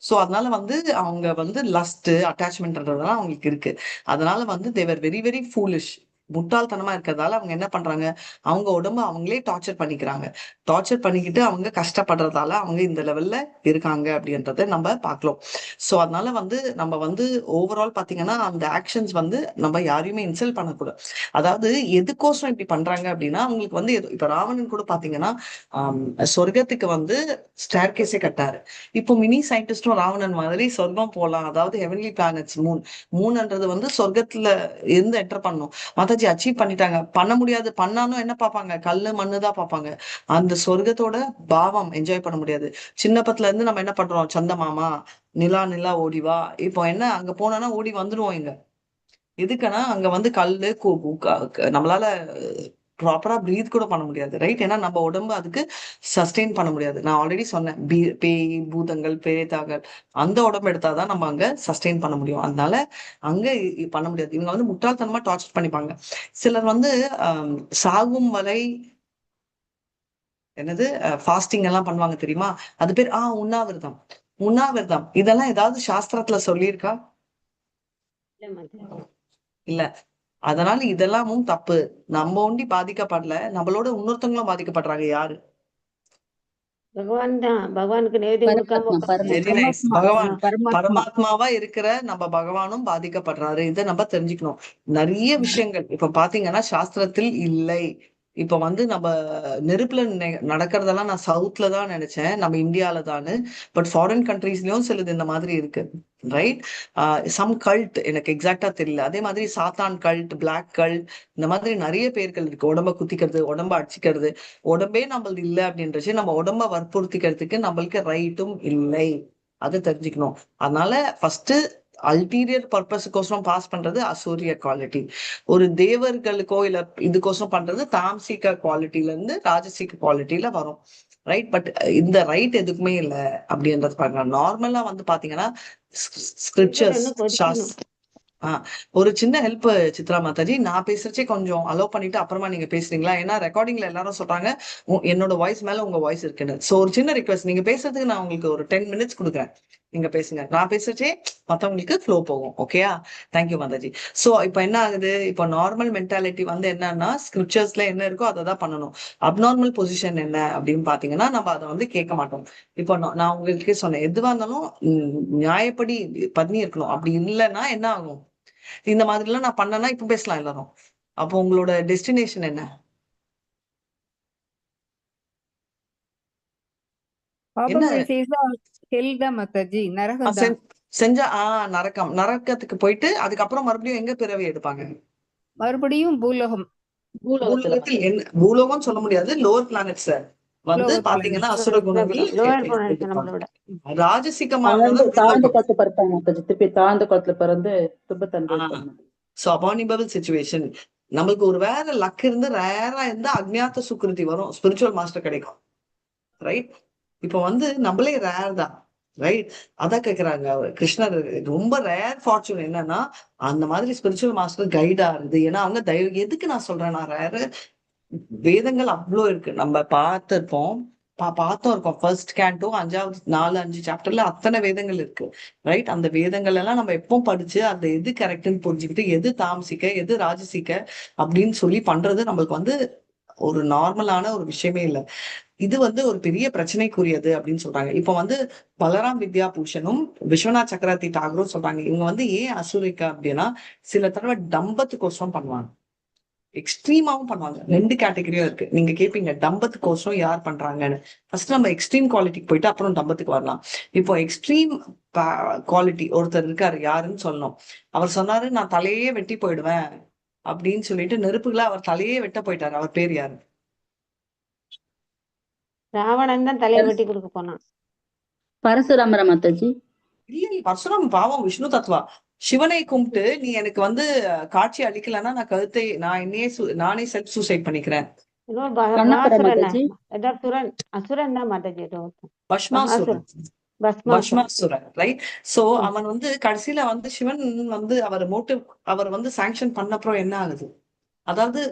S1: சோ அதனால வந்து அவங்க வந்து லஸ்ட் அட்டாச்மெண்ட்ன்றதெல்லாம் அவங்களுக்கு இருக்கு. அதனால வந்து தேவர் வெரி வெரி ஃபூலிஷ், முட்டாள்தனமா இருக்கிறதால அவங்க என்ன பண்றாங்க, அவங்க உடம்ப அவங்களே டார்ச்சர் பண்ணிக்கிறாங்க. டார்ச்சர் பண்ணிக்கிட்டு அவங்க கஷ்டப்படுறதால அவங்க இந்த லெவல்ல இருக்காங்க அப்படின்றத நம்ம பார்க்கலாம். சோ அதனால வந்து நம்ம வந்து ஓவரால் பாத்தீங்கன்னா அந்த ஆக்ஷன்ஸ் வந்து நம்ம யாரையுமே இன்சல்ட் பண்ணக்கூடாது. அதாவது எதுக்கோசரம் இப்படி பண்றாங்க அப்படின்னா, அவங்களுக்கு வந்து இப்ப ராவணன் கூட பாத்தீங்கன்னா சொர்க்கத்துக்கு வந்து ஸ்டேர் கேஸே கட்டாரு. இப்போ மினி சயின்டிஸ்டும் ராவணன் மாதிரி சொர்க்கம் போலாம், அதாவது ஹெவன்லி பிளானட்ஸ், மூணுன்றது வந்து சொர்க்கத்துல இருந்து என்டர் பண்ணும். மாதாஜி அச்சீவ் பண்ணிட்டாங்க. பண்ண முடியாது, பண்ணாலும் என்ன பார்ப்பாங்க, கல்லு மண்ணுதான் பார்ப்பாங்க. அந்த சொர்க்கத்தோட பாவம் என்ஜாய் பண்ண முடியாது. சின்னப்பத்துல இருந்து நம்ம என்ன பண்றோம், சந்தமாமா நிலா ஓடிவா, இப்போ என்ன அங்க போனோம்னா ஓடி வந்துருவோம். இங்க எதுக்குன்னா அங்க வந்து கல்லு நம்மளால ப்ராப்பரா பிரீத் கூட பண்ண முடியாது, ரைட்? ஏன்னா நம்ம உடம்பு அதுக்கு சஸ்டெயின் பண்ண முடியாது. நான் ஆல்ரெடி சொன்னேன், பேய் பூதங்கள் பேதாகள் அந்த உடம்பு எடுத்தாதான் நம்ம அங்க சஸ்டெயின் பண்ண முடியும். அதனால அங்க பண்ண முடியாது. இவங்க வந்து முட்டாள்தனமா டார்ச்சர் பண்ணிப்பாங்க. சிலர் வந்து சாகும் வரை என்னது ஃபாஸ்டிங் எல்லாம் பண்ணுவாங்க தெரியுமா? அது பேர் உண்ணாவிரதம். உண்ணாவிரதம் இதெல்லாம் ஏதாவது சாஸ்திரத்துல சொல்லியிருக்கா? இல்ல. அதனால இதெல்லாமும் தப்பு. நம்ம ஒண்டி பாதிக்கப்படல, நம்மளோட இன்னொருத்தவங்களும் பாதிக்கப்படுறாங்க. யாரு?
S4: பகவான் தான். பகவானுக்கு நைவேத்தியம் கொடுக்காம
S2: பரமாத்மா
S1: வெரி
S4: உட்கார்ந்து
S1: நைஸ்.
S3: பரமாத்மா
S1: பகவான்
S3: பரமாத்மா
S1: பரமாத்மாவா இருக்கிற நம்ம பகவானும் பாதிக்கப்படுறாரு. இதை நம்ம தெரிஞ்சுக்கணும். நிறைய விஷயங்கள் இப்ப பாத்தீங்கன்னா சாஸ்திரத்தில் இல்லை. இப்ப வந்து நம்ம நெருப்புல நடக்கிறதெல்லாம் நான் சவுத்ல தான் நினைச்சேன், நம்ம இந்தியால தான். பட் ஃபாரின் கண்ட்ரீஸ்லயும் சிலது இந்த மாதிரி இருக்கு. ரைட். சம் கல்ட் எனக்கு எக்ஸாக்டா தெரியல. அதே மாதிரி சாத்தான் கல்ட், பிளாக் கல்ட், இந்த மாதிரி நிறைய பேர்கள் இருக்கு. உடம்ப குத்திக்கிறது, உடம்ப அடிச்சுக்கிறது. உடம்பே நம்மளது இல்லை அப்படின்றச்சு நம்ம உடம்ப வற்புறுத்திக்கிறதுக்கு நம்மளுக்கு ரைட்டும் இல்லை. அதை தெரிஞ்சுக்கணும். அதனால ஃபர்ஸ்ட் அல்டீரியர் பர்பஸுக்கோசரம் பாஸ் பண்றது அசூரிய குவாலிட்டி. ஒரு தேவர்களுக்கோ இல்ல இதுக்கோசரம் பண்றது தாம்சிக குவாலிட்டில இருந்து ராஜசிக குவாலிட்டியில வரும். ரைட். பட் இந்த ரைட் எதுக்குமே இல்லை அப்படின்றது பாருங்க. நார்மலா வந்து பாத்தீங்கன்னா ஸ்கிரிப்சர்ஸ்
S4: இன்னும் கொதிக்கணும்.
S1: ஒரு சின்ன ஹெல்ப் சித்ரா மாதாஜி, நான் பேசுறச்சே கொஞ்சம் அலோவ் பண்ணிட்டு அப்புறமா நீங்க பேசுறீங்களா? ஏன்னா ரெக்கார்டிங்ல எல்லாரும் சொல்றாங்க என்னோட வாய்ஸ் மேல உங்க வாய்ஸ் இருக்குன்னு. சோ ஒரு சின்ன ரிக்வெஸ்ட், நீங்க பேசுறதுக்கு நான் உங்களுக்கு ஒரு 10 minutes கொடுக்குறேன். நீங்க பேசுங்க. நான் பேசுறச்சே மத்தவங்களுக்கு ஃப்ளோ போகும். ஓகேயா? தேங்க்யூ மாதாஜி. சோ இப்ப என்ன ஆகுது, இப்ப நார்மல் மென்டாலிட்டி வந்து என்னன்னா ஸ்கிரிப்சர்ஸ்ல என்ன இருக்கோ அதை தான் பண்ணணும். அப்நார்மல் பொசிஷன் என்ன அப்படின்னு பாத்தீங்கன்னா நம்ம அதை வந்து கேட்க மாட்டோம். இப்போ நான் உங்களுக்கு சொன்னேன், எதுவா இருந்தாலும் நியாயப்படி பண்ணி இருக்கணும். அப்படி இல்லைன்னா என்ன ஆகும், இந்த மாதிரி எல்லாம் நான் பண்ணனா இப்ப பேசலாம் எல்லாரும். அப்போ உங்களோட டெஸ்டினேஷன் என்ன? என்ன
S3: பாபங்கள் செய்தா ஹெல் தான் மாதாஜி, நரகம் தான்.
S1: செஞ்சா நரக்கத்துக்கு போயிட்டு அதுக்கப்புறம் மறுபடியும் எங்க பிறவி எடுப்பாங்க?
S3: மறுபடியும் பூலோகம்.
S1: பூலோகத்தில் என்ன, பூலோகம் சொல்ல முடியாது, லோவர் பிளானட்ஸ் வந்து
S3: லோவர்
S1: பாத்தீங்கன்னா
S3: பிளானட்.
S1: அசுர குணங்கள்
S4: லோவர் பிளானட்
S1: எடுப்பாங்க.
S4: நம்மளோட.
S1: ராஜசிகமா
S2: தாழ்ந்த குளத்துல பிறப்பாங்க மாதாஜி. திருப்பி தாழ்ந்த குளத்துல பிறந்து துன்பத்தை அனுபவிப்பாங்க.
S1: So அபானிபல் situation. நம்மளுக்கு ஒரு வேற லக் இருந்து ரேரா இருந்தா அக்ஞாத்த சுக்ருதி வரும், ஸ்பிரிச்சுவல் மாஸ்டர் கிடைக்கும். ரைட். இப்ப வந்து நம்மளே ரேர் தான். ரைட். அதான் கேக்குறாங்க கிருஷ்ணர். ரொம்ப ரேர் ஃபார்ச்சூன் என்னன்னா அந்த மாதிரி ஸ்பிரிச்சுவல் மாஸ்டர் கைடா இருந்து. ஏன்னா அவங்க எதுக்கு நான் சொல்றேன், நான் ரேரு. வேதங்கள் அவ்வளோ இருக்கு, நம்ம பார்த்திருப்போம், பார்த்தோம் இருக்கோம். ஃபர்ஸ்ட் கேண்டோ 5 சாப்டர்ல அத்தனை வேதங்கள் இருக்கு. ரைட். அந்த வேதங்கள் எல்லாம் நம்ம எப்போ படிச்சு அந்த எது கரெக்ட்னு புரிஞ்சுக்கிட்டு எது தாமசிக்க எது ராஜசிக்க அப்படின்னு சொல்லி பண்றது நம்மளுக்கு வந்து ஒரு நார்மலான ஒரு விஷயமே இல்லை. இது வந்து ஒரு பெரிய பிரச்சனைக்குரியது அப்படின்னு சொல்றாங்க. இப்ப வந்து பலராம் வித்யா பூஷனும் விஸ்வநாத் சக்கரவர்த்தி டாகரும் சொல்றாங்க, இவங்க வந்து ஏன் அசுரிக்கா அப்படின்னா சில தடவை டம்பத்துக்கோசரம் பண்ணுவாங்க, எக்ஸ்ட்ரீமாவும் பண்ணுவாங்க. 2 கேட்டகரியும் இருக்கு. நீங்க கேட்பீங்க டம்பத்துக்கோசரம் யார் பண்றாங்கன்னு. ஃபர்ஸ்ட் நம்ம எக்ஸ்ட்ரீம் குவாலிட்டிக்கு போயிட்டு அப்புறம் டம்பத்துக்கு வரலாம். இப்போ எக்ஸ்ட்ரீம் குவாலிட்டி ஒருத்தர் இருக்காரு, யாருன்னு சொல்லணும். அவர் சொன்னாரு நான் தலையே வெட்டி போயிடுவேன் அப்படின்னு சொல்லிட்டு நெருப்புகளை அவர் தலையே வெட்ட போயிட்டாரு. அவர் பேர் யாரு?
S4: ராவணன் தான் தலையை வெட்டி கொடுக்க போனான்.
S2: பரசுராமர மாதாஜி.
S1: இல்ல, பரசுராம பாவம் விஷ்ணு தத்துவா. சிவனை கும்பிட்டு நீ எனக்கு வந்து காட்சி அளிக்கலன்னா நான் கழுத்தை நானே செல்ஃப் சூசைட் பண்ணிக்கிறேன்.
S4: அசுரன் தான் மாதாஜி.
S1: பஸ்மாசுரன். பஸ்மாசுரன். ரைட். சோ அவன் வந்து கடைசியில வந்து சிவன் வந்து அவர் வந்து சாங்ஷன் பண்ணப்புறம் என்ன ஆகுது, அதாவது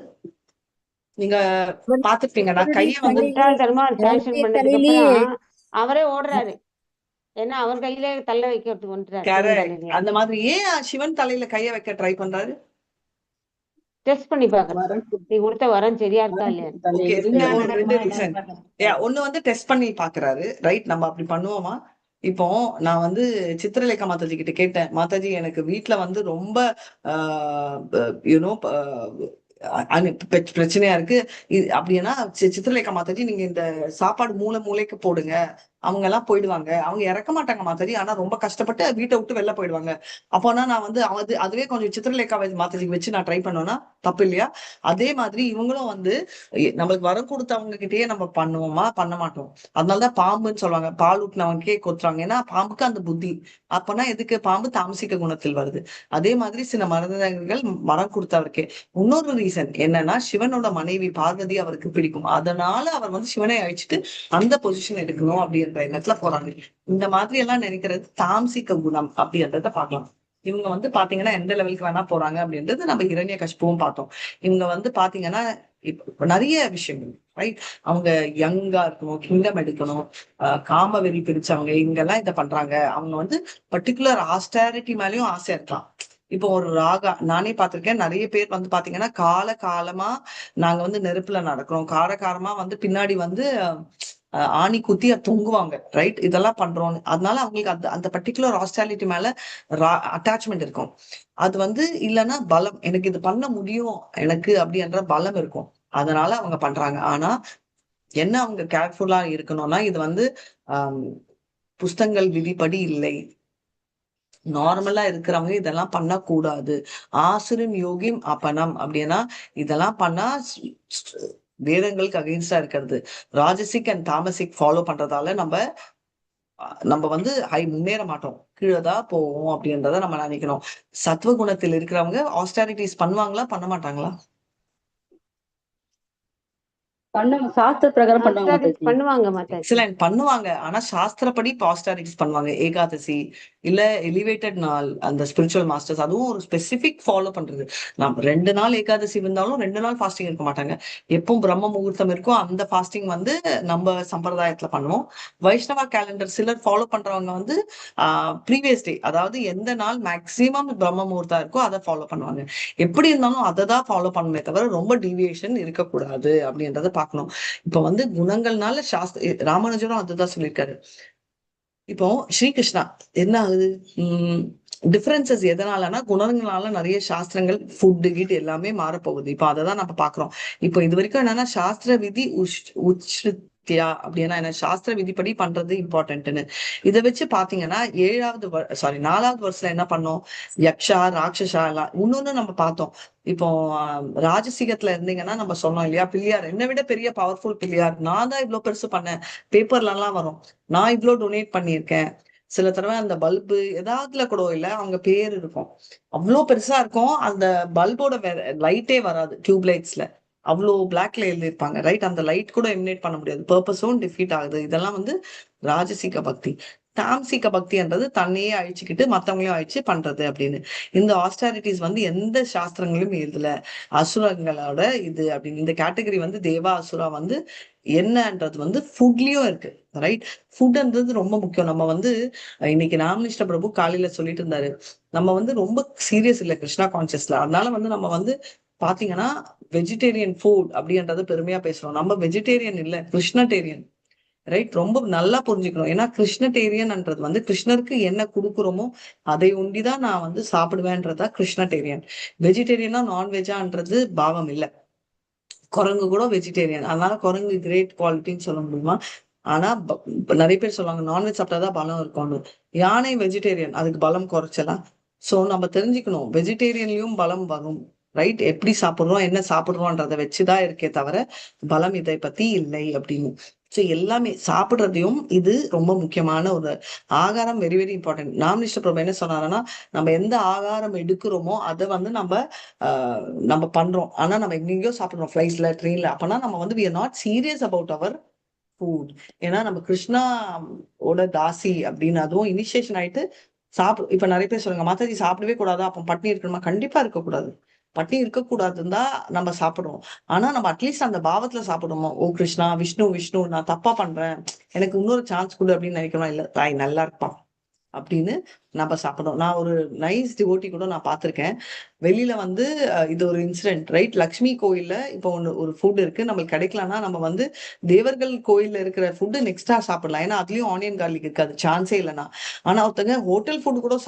S1: நீங்க பாத்துருப்பீங்க, நான் கையை வந்து
S4: அவரே ஓடுறாரு. ஏன்னா அவர் கையிலே தள்ள வைக்கிறதுக்கு
S1: அந்த மாதிரி ஏன் சிவன் தலையில கைய வைக்க ட்ரை பண்றாரு?
S4: டெஸ்ட் பண்ணி பாக்குறேன், நீ கொடுத்த வரம் சரியா இருக்கா இல்லையா.
S1: ஒண்ணு வந்து டெஸ்ட் பண்ணி பாக்குறாரு. ரைட். நம்ம அப்படி பண்ணுவோமா? இப்போ நான் வந்து சித்திரலேகா மாதாஜி கிட்ட கேட்டேன், மாதாஜி எனக்கு வீட்டுல வந்து ரொம்ப யூனோ பிரச்சனையா இருக்கு அப்படின்னா, சித்திரலேகா மாதாஜி நீங்க இந்த சாப்பாடு மூளைக்கு போடுங்க, அவங்க எல்லாம் போயிடுவாங்க, அவங்க இறக்க மாட்டாங்க மாதாஜி, ஆனா ரொம்ப கஷ்டப்பட்டு வீட்டை விட்டு வெளில போயிடுவாங்க. அப்போனா நான் வந்து அதுவே கொஞ்சம் சித்திரலேகா மாதாஜிக்கு வச்சு நான் ட்ரை பண்ணுவேன்னா தப்பு இல்லையா? அதே மாதிரி இவங்களும் வந்து நம்மளுக்கு வரம் கொடுத்தவங்க கிட்டயே நம்ம பண்ணுவோமா? பண்ண மாட்டோம். அதனாலதான் பாம்புன்னு சொல்லுவாங்க, பால் ஊட்டினவங்களுக்கே கொத்துறாங்க. ஏன்னா பாம்புக்கு அந்த புத்தி. அப்பனா எதுக்கு? பாம்பு தாமசிக்க குணத்தில் வருது. அதே மாதிரி சில மனிதர்கள் மரம் கொடுத்தவருக்கே. இன்னொரு ரீசன் என்னன்னா சிவனோட மனைவி பார்வதி அவருக்கு பிடிக்கும், அதனால அவர் வந்து சிவனை அழிச்சிட்டு அந்த பொசிஷன் எடுக்கணும் அப்படின்ற எண்ணத்துல போறாங்க. இந்த மாதிரி எல்லாம் நினைக்கிறது தாம்சிக குணம் அப்படின்றத பார்க்கலாம். இவங்க வந்து பாத்தீங்கன்னா எந்த லெவலுக்கு வேணா போறாங்க அப்படின்றது நம்ம இரண்ய கஷ்பவும் பார்த்தோம். இவங்க வந்து பாத்தீங்கன்னா இப்ப நிறைய விஷயங்கள். ரைட். அவங்க யங்கா இருக்கணும், கிங்டம் எடுக்கணும், காமவெறி பிரிச்சவங்க இங்கெல்லாம் இதை பண்றாங்க. அவங்க வந்து பர்டிகுலர் ஆஸ்டாரிட்டி மேலயும் ஆசை இருக்கலாம். இப்போ ஒரு ராகா நானே பார்த்திருக்கேன், நிறைய பேர் வந்து பாத்தீங்கன்னா காலமா நாங்க வந்து நெருப்புல நடக்கிறோம், காலமா வந்து பின்னாடி வந்து ஆணி குத்தி தொங்குவாங்க, ரைட்? இதெல்லாம் பண்றோம். அதனால அவங்களுக்கு அந்த அந்த பர்டிகுலர் ஹாஸ்டாலிட்டி மேல அட்டாச்மெண்ட் இருக்கும். அது வந்து இல்லைன்னா பலம், எனக்கு இது பண்ண முடியும் எனக்கு அப்படின்ற பலம் இருக்கும். அதனால அவங்க பண்றாங்க. ஆனா என்ன அவங்க கேர்ஃபுல்லா இருக்கணும்னா, இது வந்து புஸ்தங்கள் விதிப்படி இல்லை. நார்மலா இருக்கிறவங்க இதெல்லாம் பண்ணக்கூடாது. ஆசுரன் யோகிம் அப்பனம் அப்படின்னா இதெல்லாம் பண்ணா வேதங்களுக்கு அகைன்ஸ்டா இருக்கிறது. ராஜசிக் அண்ட் தாமசிக் ஃபாலோ பண்றதால நம்ம வந்து முன்னேற மாட்டோம், கீழதான் போவோம் அப்படின்றத நம்ம நினைக்கணும். சத்துவ குணத்தில் இருக்கிறவங்க ஆஸ்டாரிட்டிஸ் பண்ணுவாங்களா பண்ண மாட்டாங்களா?
S2: சாஸ்திர பிரகாரம் பண்ணுவாங்க மாதாஜி.
S4: பண்ணுவாங்க மாதாஜி.
S1: எக்ஸலன்ட், பண்ணுவாங்க. ஆனா சாஸ்திரப்படி பாஸ்டாரிட்டிஸ் பண்ணுவாங்க. ஏகாதசி இல்ல எலிவேட்டட் நாள், அந்த ஸ்பிரிச்சுவல் மாஸ்டர்ஸ் அதுவும் ஒரு ஸ்பெசிபிக் ஃபாலோ பண்றது. நம்ம 2 நாள் ஏகாதசி இருந்தாலும் 2 நாள் ஃபாஸ்டிங் இருக்க மாட்டாங்க. எப்பவும் பிரம்ம முகூர்த்தம் இருக்கும் அந்த ஃபாஸ்டிங் வந்து நம்ம சம்பிரதாயத்துல பண்ணுவோம். வைஷ்ணவா கேலண்டர் சிலர் ஃபாலோ பண்றவங்க வந்து ப்ரீவியஸ் டே, அதாவது எந்த நாள் மேக்சிமம் பிரம்ம முகூர்த்தம் இருக்கோ அதை ஃபாலோ பண்ணுவாங்க. எப்படி இருந்தாலும் அதை தான் ஃபாலோ பண்ணுமே தவிர ரொம்ப டீவியேஷன் இருக்கக்கூடாது அப்படின்றத பார்க்கணும். இப்ப வந்து குணங்கள்னால ராமானுஜரும் அதுதான் சொல்லியிருக்காரு. இப்போ ஸ்ரீகிருஷ்ணா என்ன ஆகுது, டிஃபரன்சஸ் எதனாலனா குணங்களால நிறைய சாஸ்திரங்கள், ஃபுட்டு கீட் எல்லாமே மாறப்போகுது. இப்போ அதை தான் நம்ம பாக்குறோம். இப்போ இது வரைக்கும் என்னன்னா சாஸ்திர விதி உச்சித்யா அப்படின்னா என்ன, சாஸ்திர விதிப்படி பண்றது இம்பார்ட்டன்ட்னு. இதை வச்சு பாத்தீங்கன்னா 4வது வருஷத்துல என்ன பண்ணோம், யக்ஷா ராட்சசா எல்லாம் இன்னொன்னு நம்ம பார்த்தோம். இப்போ ராஜசீகத்துல இருந்தீங்கன்னா நம்ம சொன்னோம் இல்லையா, பிள்ளையார் என்னை விட பெரிய பவர்ஃபுல் பிள்ளையார், நான் தான் இவ்வளவு பெருசு பண்ணேன், பேப்பர்ல எல்லாம் வரும், நான் இவ்வளவு டொனேட் பண்ணியிருக்கேன். சில தடவை அந்த பல்பு ஏதாவதுல கூட இல்ல அவங்க பேர் இருக்கும், அவ்வளோ பெருசா இருக்கும். அந்த பல்போட லைட்டே வராது, டியூப் லைட்ஸ்ல அவ்வளோ பிளாக்ல எழுதியிருப்பாங்க, ரைட்? அந்த லைட் கூட எமினேட் பண்ண முடியாது, பர்பஸும் டிஃபீட் ஆகுது. இதெல்லாம் வந்து ராஜசீக பக்தி. தாம்சீக பக்தின்றது தன்னையே அழிச்சுக்கிட்டு மத்தவங்களையும் அழிச்சு பண்றது அப்படின்னு. இந்த ஆஸ்டாரிட்டிஸ் வந்து எந்த சாஸ்திரங்களும் எழுதல, அசுரங்களோட இது அப்படின்னு. இந்த கேட்டகரி வந்து தேவா அசுரா வந்து என்னன்றது வந்து ஃபுட்லயும் இருக்கு, ரைட்? ஃபுட்ன்றது ரொம்ப முக்கியம். நம்ம வந்து இன்னைக்கு ராமகிருஷ்ண பிரபு காலையில சொல்லிட்டு இருந்தாரு, நம்ம வந்து ரொம்ப சீரியஸ் இல்லை கிருஷ்ணா கான்சியஸ்ல. அதனால வந்து நம்ம வந்து பாத்தீங்கன்னா வெஜிடேரியன் ஃபுட் அப்படின்றது பெருமையா பேசுறோம். நம்ம வெஜிடேரியன் இல்ல, கிருஷ்ணடேரியன், ரைட்? ரொம்ப நல்லா புரிஞ்சுக்கணும். ஏன்னா கிருஷ்ணடேரியன்ன்றது வந்து கிருஷ்ணருக்கு என்ன கொடுக்குறோமோ அதை உண்டிதான் நான் வந்து சாப்பிடுவேன்றதா கிருஷ்ணடேரியன். வெஜிடேரியனா நான்வெஜ்ஜான்றது பாவம் இல்லை. குரங்கு கூட வெஜிடேரியன், அதனால குரங்கு கிரேட் குவாலிட்டின்னு சொல்ல முடியுமா? ஆனா நிறைய பேர் சொல்லுவாங்க நான்வெஜ் சாப்பிட்டாதான் பலம் இருக்கும்னு. யானை வெஜிடேரியன், அதுக்கு பலம் குறைச்சலாம். சோ நம்ம தெரிஞ்சுக்கணும், வெஜிடேரியன்லயும் பலம் வரும், ரைட்? எப்படி சாப்பிடுறோம் என்ன சாப்பிடுறோன்றதை வச்சுதான் இருக்கே தவிர பலம் இதை பத்தி இல்லை அப்படின்னு. ஸோ எல்லாமே சாப்பிட்றதையும் இது ரொம்ப முக்கியமான ஒரு ஆகாரம், வெரி வெரி இம்பார்ட்டன்ட். ராமகிருஷ்ண பிரபு என்ன சொன்னாருன்னா, நம்ம எந்த ஆகாரம் எடுக்கிறோமோ அதை வந்து நம்ம பண்றோம். ஆனா நம்ம எங்கெங்கயோ சாப்பிடுறோம், ஃபிளைட்ல ட்ரெயின்ல. அப்பனா நம்ம வந்து we are not serious about our food. ஏன்னா நம்ம கிருஷ்ணா ஓட தாசி அப்படின்னு அதுவும் இனிஷியேஷன் ஆயிட்டு இப்ப நிறைய பேர் சொல்லுங்க மாதாஜி சாப்பிடவே கூடாதா, அப்ப பட்னி இருக்கணுமா? கண்டிப்பா இருக்கக்கூடாது. பட்னி இருக்கக்கூடாதுன்னு தான் நம்ம சாப்பிடுறோம். ஆனா நம்ம அட்லீஸ்ட் அந்த பாவத்துல சாப்பிடுவோம், ஓ கிருஷ்ணா, விஷ்ணு விஷ்ணு, நான் தப்பா பண்றேன், எனக்கு இன்னொரு சான்ஸ் கொடு அப்படின்னு நினைக்கணும். இல்ல தாய் நல்லா இருப்பான் அப்படின்னு நம்ம சாப்பிடணும். நான் ஒரு நைஸ் டிவோட்டி கூட நான் பார்த்திருக்கேன். வெளியில வந்து இது ஒரு இன்சிடென்ட், ரைட்? லக்ஷ்மி கோயில்ல இப்போ ஒரு ஃபுட் இருக்கு, நம்மளுக்கு கிடைக்கலன்னா நம்ம வந்து தேவர்கள் கோயில்ல இருக்கிற ஃபுட்டு நெக்ஸ்டா சாப்பிடலாம். ஏன்னா அதுலயும் ஆனியன் கார்லிக் இருக்காது, சான்ஸே இல்லைன்னா. ஆனா ஒருத்தங்க ஹோட்டல் ஃபுட் கூட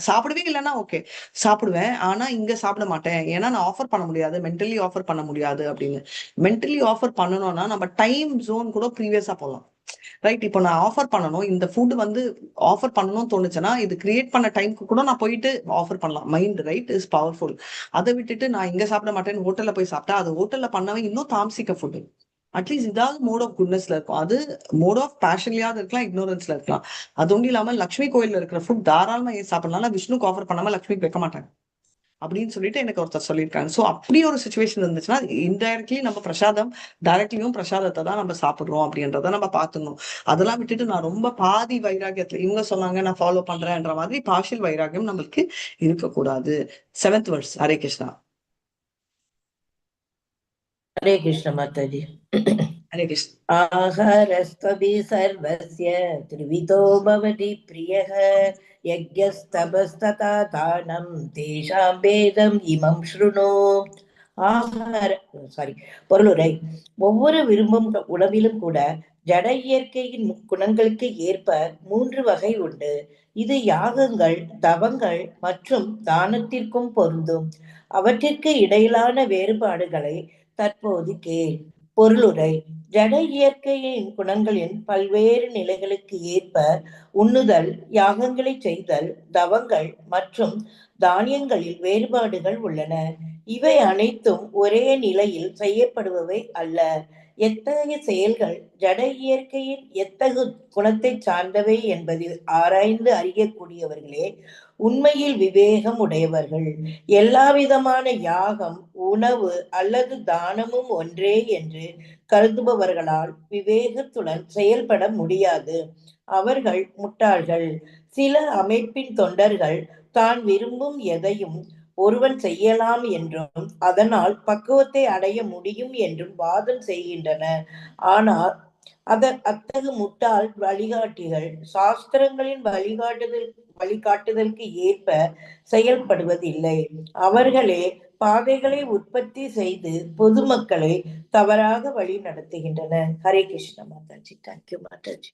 S1: சாப்பிடவே இல்லைன்னா ஓகே சாப்பிடுவேன், ஆனா இங்க சாப்பிட மாட்டேன் ஏன்னா நான் ஆஃபர் பண்ண முடியாது, மென்டலி ஆஃபர் பண்ண முடியாது அப்படின்னு. மென்டலி ஆஃபர் பண்ணணும்னா நம்ம டைம் ஜோன் கூட ப்ரீவியஸா போகலாம், ரைட்? இப்போ நான் ஆஃபர் பண்ணணும், இந்த ஃபுட் வந்து ஆஃபர் பண்ணணும்னு தோணுச்சுன்னா இது கிரியேட் பண்ண டைம்க்கு கூட நான் போயிட்டு ஆஃபர் பண்ணலாம். Mind, right, is powerful. அதை விட்டுட்டு நான் இங்க சாப்பிட மாட்டேன்னு ஹோட்டல்ல போய் சாப்பிட்டா அது ஹோட்டல்ல பண்ணவே இன்னும் தாமசிக்க ஃபுட். அட்லீஸ்ட் இதாவது மோட் ஆஃப் குட்னஸ்ல இருக்கும், அது மோட் ஆஃப் பேஷன்லயாவது இருக்கலாம், இக்னோரன்ஸ்ல இருக்கலாம். அது ஒன்றும் இல்லாம லக்ஷ்மி கோயில்ல இருக்கிற ஃபுட் தாராளமா ஏன் சாப்பிடலாம், விஷ்ணுக்கு ஆஃபர் பண்ணாம லக்ஷ்மிக்கு வைக்க மாட்டாங்க அப்படின்னு சொல்லிட்டு எனக்கு ஒருத்தர் சொல்லியிருக்காங்க. ஸோ அப்படி ஒரு சுச்சுவேஷன் இருந்துச்சுன்னா இன்டைரக்ட்லி நம்ம பிரசாதம், டைரக்ட்லியும் பிரசாதத்தை தான் நம்ம சாப்பிடுறோம் அப்படின்றத நம்ம பார்த்துக்கணும். அதெல்லாம் விட்டுட்டு நான் ரொம்ப பாதி வைராகியத்துல இவங்க சொன்னாங்க நான் ஃபாலோ பண்றேன்ற மாதிரி பார்ஷியல் வைராகியம் நம்மளுக்கு இருக்கக்கூடாது. 7th verse. ஹரே கிருஷ்ணா.
S5: ஹரே கிருஷ்ண மாதாஜி.
S1: ஹரே கிருஷ்ணா.
S5: ஆஹாரஸ்த்வபி சர்வஸ்ய த்ரிவிதோ பவதி பிரியஹ யஜ்ஞஸ்தபஸ்ததா தானம் தேஷாம் பேதம் இமம் ஸ்ருணு. பொருளுரை. ஒவ்வொரு விரும்பும் உணவிலும் கூட ஜட இயற்கையின் குணங்களுக்கு ஏற்ப 3 வகை உண்டு. இது யாகங்கள், தவங்கள் மற்றும் தானத்திற்கும் பொருந்தும். அவற்றிற்கு இடையிலான வேறுபாடுகளை தற்போது கேள். பொருளுரை: ஜட இயற்கையின் குணங்களின் பல்வேறு நிலைகளுக்கு ஏற்ப உண்ணுதல், யாகங்களை செய்தல், தவங்கள் மற்றும் தானியங்களில் வேறுபாடுகள் உள்ளன. இவை அனைத்தும் ஒரே நிலையில் செய்யப்படுபவை அல்ல. எத்தகைய செயல்கள் ஜட இயற்கையின் எத்தகு குணத்தை சார்ந்தவை என்பதை ஆராய்ந்து அறியக்கூடியவர்களே உண்மையில் விவேகம் உடையவர்கள். எல்லாவிதமான யாகம், உணவு அல்லது தானமும் ஒன்றே என்று கருதுபவர்களால் விவேகத்துடன் செயல்பட முடியாது. அவர்கள் முட்டாள்கள். சில அமைப்பின் தொண்டர்கள் தான் விரும்பும் எதையும் ஒருவன் செய்யலாம் என்றும் அதனால் பக்குவத்தை அடைய முடியும் என்றும் வாதம் செய்கின்றனர். ஆனால் அத்தகு முட்டாள் வழிகாட்டிகள் சாஸ்திரங்களின் வழிகாட்டுதலுக்கு ஏற்ப செயல்படுவதில்லை. அவர்களே பாதைகளை உற்பத்தி செய்து பொதுமக்களை தவறாக வழி நடத்துகின்றனர். ஹரே கிருஷ்ண மாதாஜி. தேங்க்யூ மாதாஜி.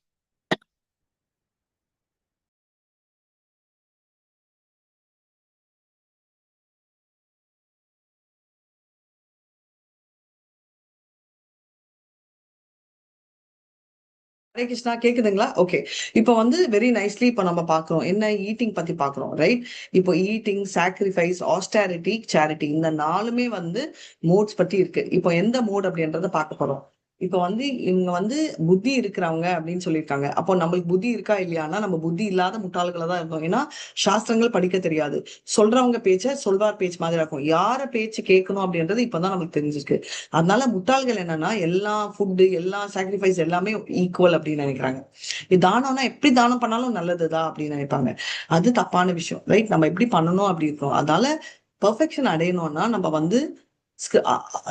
S1: ஹரே கிருஷ்ணா, கேக்குதுங்களா? ஓகே. இப்போ வந்து வெரி நைஸ்லி இப்போ நம்ம பாக்குறோம் என்ன ஈட்டிங் பத்தி பாக்குறோம், ரைட்? இப்போ ஈட்டிங், சாக்ரிஃபைஸ், ஆஸ்டாரிட்டி, சேரிட்டி, இந்த 4மே வந்து மோட்ஸ் பத்தி இருக்கு. இப்போ எந்த மோட் அப்படின்றத பார்க்க போறோம். இப்போ வந்து இவங்க வந்து புத்தி இருக்கிறவங்க அப்படின்னு சொல்லியிருக்காங்க. அப்போ நம்மளுக்கு புத்தி இருக்கா இல்லையானா நம்ம புத்தி இல்லாத முட்டாள்களை தான் இருந்தோம். ஏன்னா சாஸ்திரங்கள் படிக்க தெரியாது. சொல்றவங்க பேச்ச சொல்வார் பேச்சு மாதிரி இருக்கும். யார பேச்சு கேட்கணும் அப்படின்றது இப்பதான் நமக்கு தெரிஞ்சிருக்கு. அதனால முட்டாள்கள் என்னன்னா எல்லா ஃபுட்டு, எல்லா சாக்ரிஃபைஸ் எல்லாமே ஈக்குவல் அப்படின்னு நினைக்கிறாங்க. இது தானம்னா எப்படி தானம் பண்ணாலும் நல்லதுதான் அப்படின்னு நினைப்பாங்க. அது தப்பான விஷயம், ரைட்? நம்ம எப்படி பண்ணணும் அப்படி இருக்கோம். அதனால பெர்ஃபெக்ஷன் அடையணும்னா நம்ம வந்து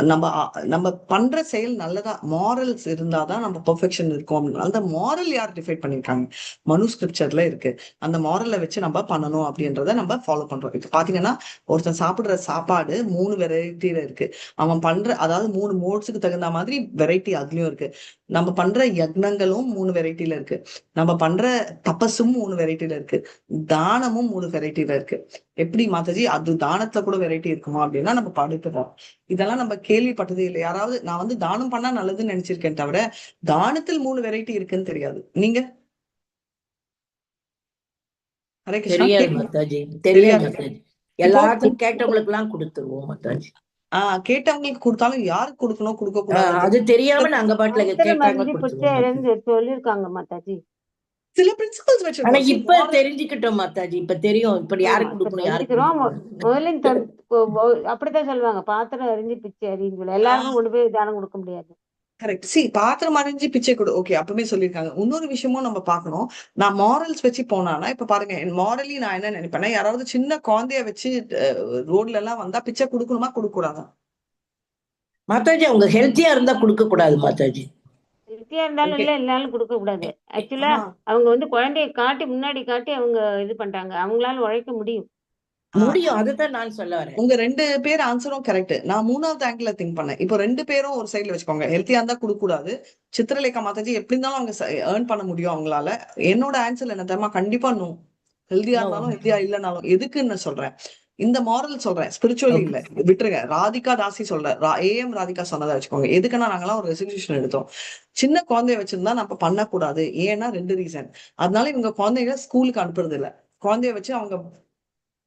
S1: நம்ம பண்ற செயல் நல்லதா மாரல்ஸ் இருந்தாதான் நம்ம பெர்ஃபெக்ஷன் இருக்கும். அந்த மாரல் யார் டிஃபைன் பண்ணிருக்காங்க? மனு ஸ்கிரிப்சர்ல இருக்கு. அந்த மாரலை வச்சு நம்ம பண்ணணும் அப்படின்றத நம்ம ஃபாலோ பண்றோம். இப்ப பாத்தீங்கன்னா ஒருத்தன் சாப்பிடுற சாப்பாடு 3 வெரைட்டில இருக்கு. அவன் பண்ற அதாவது 3 மோட்ஸுக்கு தகுந்த மாதிரி வெரைட்டி அதுலயும் இருக்கு. நம்ம பண்ற யக்னங்களும் 3 வெரைட்டில இருக்கு. நம்ம பண்ற தபஸும் 3 வெரைட்டில இருக்கு. தானமும் 3 வெரைட்டில இருக்கு. எப்படி மாதாஜி அது தானத்துல கூட வெரைட்டி இருக்குமா அப்படின்னா நம்ம படிக்கிறோம். இதெல்லாம் நம்ம கேள்விப்பட்டதே இல்லை. யாராவது நான் வந்து தானம் பண்ணா நல்லதுன்னு நினைச்சிருக்கேன் தவிர தானத்தில் 3 வெரைட்டி இருக்குன்னு தெரியாது. நீங்க? ஹரே கிருஷ்ணா.
S5: தெரியாது மாதாஜி, தெரியாது மாதாஜி. எல்லாத்துக்கும் கேட்டவங்களுக்கு எல்லாம் கொடுத்துருவோம் மாதாஜி.
S1: கேட்டவங்களுக்கு கொடுத்தாலும் யாருக்கு கொடுக்கணும் கொடுக்க கூடாது
S5: அது தெரியாம நாங்க பாட்டுல கேட்டாங்க கொடுத்துருவோம்.
S4: சொல்லிருக்காங்க மாதாஜி.
S1: சில பிரின்சிபல்ஸ்
S5: ஆனா
S1: வச்சிருக்கோம்.
S5: இப்ப தெரிஞ்சுக்கிட்டோம் மாதாஜி. இப்ப தெரியும் இப்படி யாருக்கு கொடுக்கணும், யாருக்கு கொடுக்கணும்.
S4: முதல்ல அப்படித்தான் சொல்லுவாங்க, பாத்திரம் அறிஞ்சு பிச்சை அறின்னு சொல்லி. எல்லாருக்கும் கொண்டு போய் தானம் கொடுக்க முடியாது.
S1: கரெக்ட். பாத்திரம் அறிஞ்சு பிச்சை கொடு, ஓகே, அப்பவுமே சொல்லியிருக்காங்க. இன்னொரு விஷயமும் நம்ம பார்க்கணும். நான் மாரல்ஸ் வச்சு போனானா இப்ப பாருங்க, மாரலி நான் என்ன நினைப்பேன்னா யாராவது சின்ன குழந்தைய வச்சு ரோட்ல எல்லாம் வந்தா பிச்சை கொடுக்கணுமா கொடுக்க கூடாதா?
S5: மாதாஜி அவங்க ஹெல்த்தியா இருந்தா கொடுக்க கூடாது மாதாஜி.
S4: ஹெல்த்தியா இருந்தாலும் இல்ல எல்லாரும் கொடுக்க கூடாது. ஆக்சுவலா அவங்க வந்து குழந்தைய காட்டி முன்னாடி காட்டி அவங்க இது பண்றாங்க. அவங்களால உழைக்க முடியும்.
S5: அதுதான் நான் சொல்ல வரேன்.
S1: உங்க 2 பேர் ஆன்சரும் கரெக்ட். நான் 3வது ஆங்கிள் திங்க் பண்ணேன். இப்போ 2 பேரும் ஒரு சைட்ல வச்சுக்கோங்க. ஹெல்த்தியா இருந்தா கொடுக்க கூடாது. சித்திரலேகா மாதாஜி எப்படி இருந்தாலும் அவங்க ஏர்ன் பண்ண முடியும் அவங்களால. என்னோட ஆன்சர் என்ன தெரியுமா? கண்டிப்பா நோ. ஹெல்த்தியா இருந்தாலும் ஹெல்த்தியா இல்லைனாலும் எதுக்குன்னு சொல்றேன். இந்த மாரல் சொல்றேன், ஸ்பிரிச்சுவலி இல்ல, விட்டுருங்க. ராதிகா தாசி சொல்றேன், AM ராதிகா சொன்னதை வச்சுக்கோங்க. எதுக்குன்னா நாங்கெல்லாம் ஒரு ரெசல்யூஷன் எடுத்தோம். சின்ன குழந்தைய வச்சிருந்தா நம்ம பண்ணக்கூடாது. ஏன்னா 2 ரீசன். அதனால இவங்க குழந்தைங்க ஸ்கூலுக்கு அனுப்புறது இல்ல. குழந்தைய வச்சு அவங்க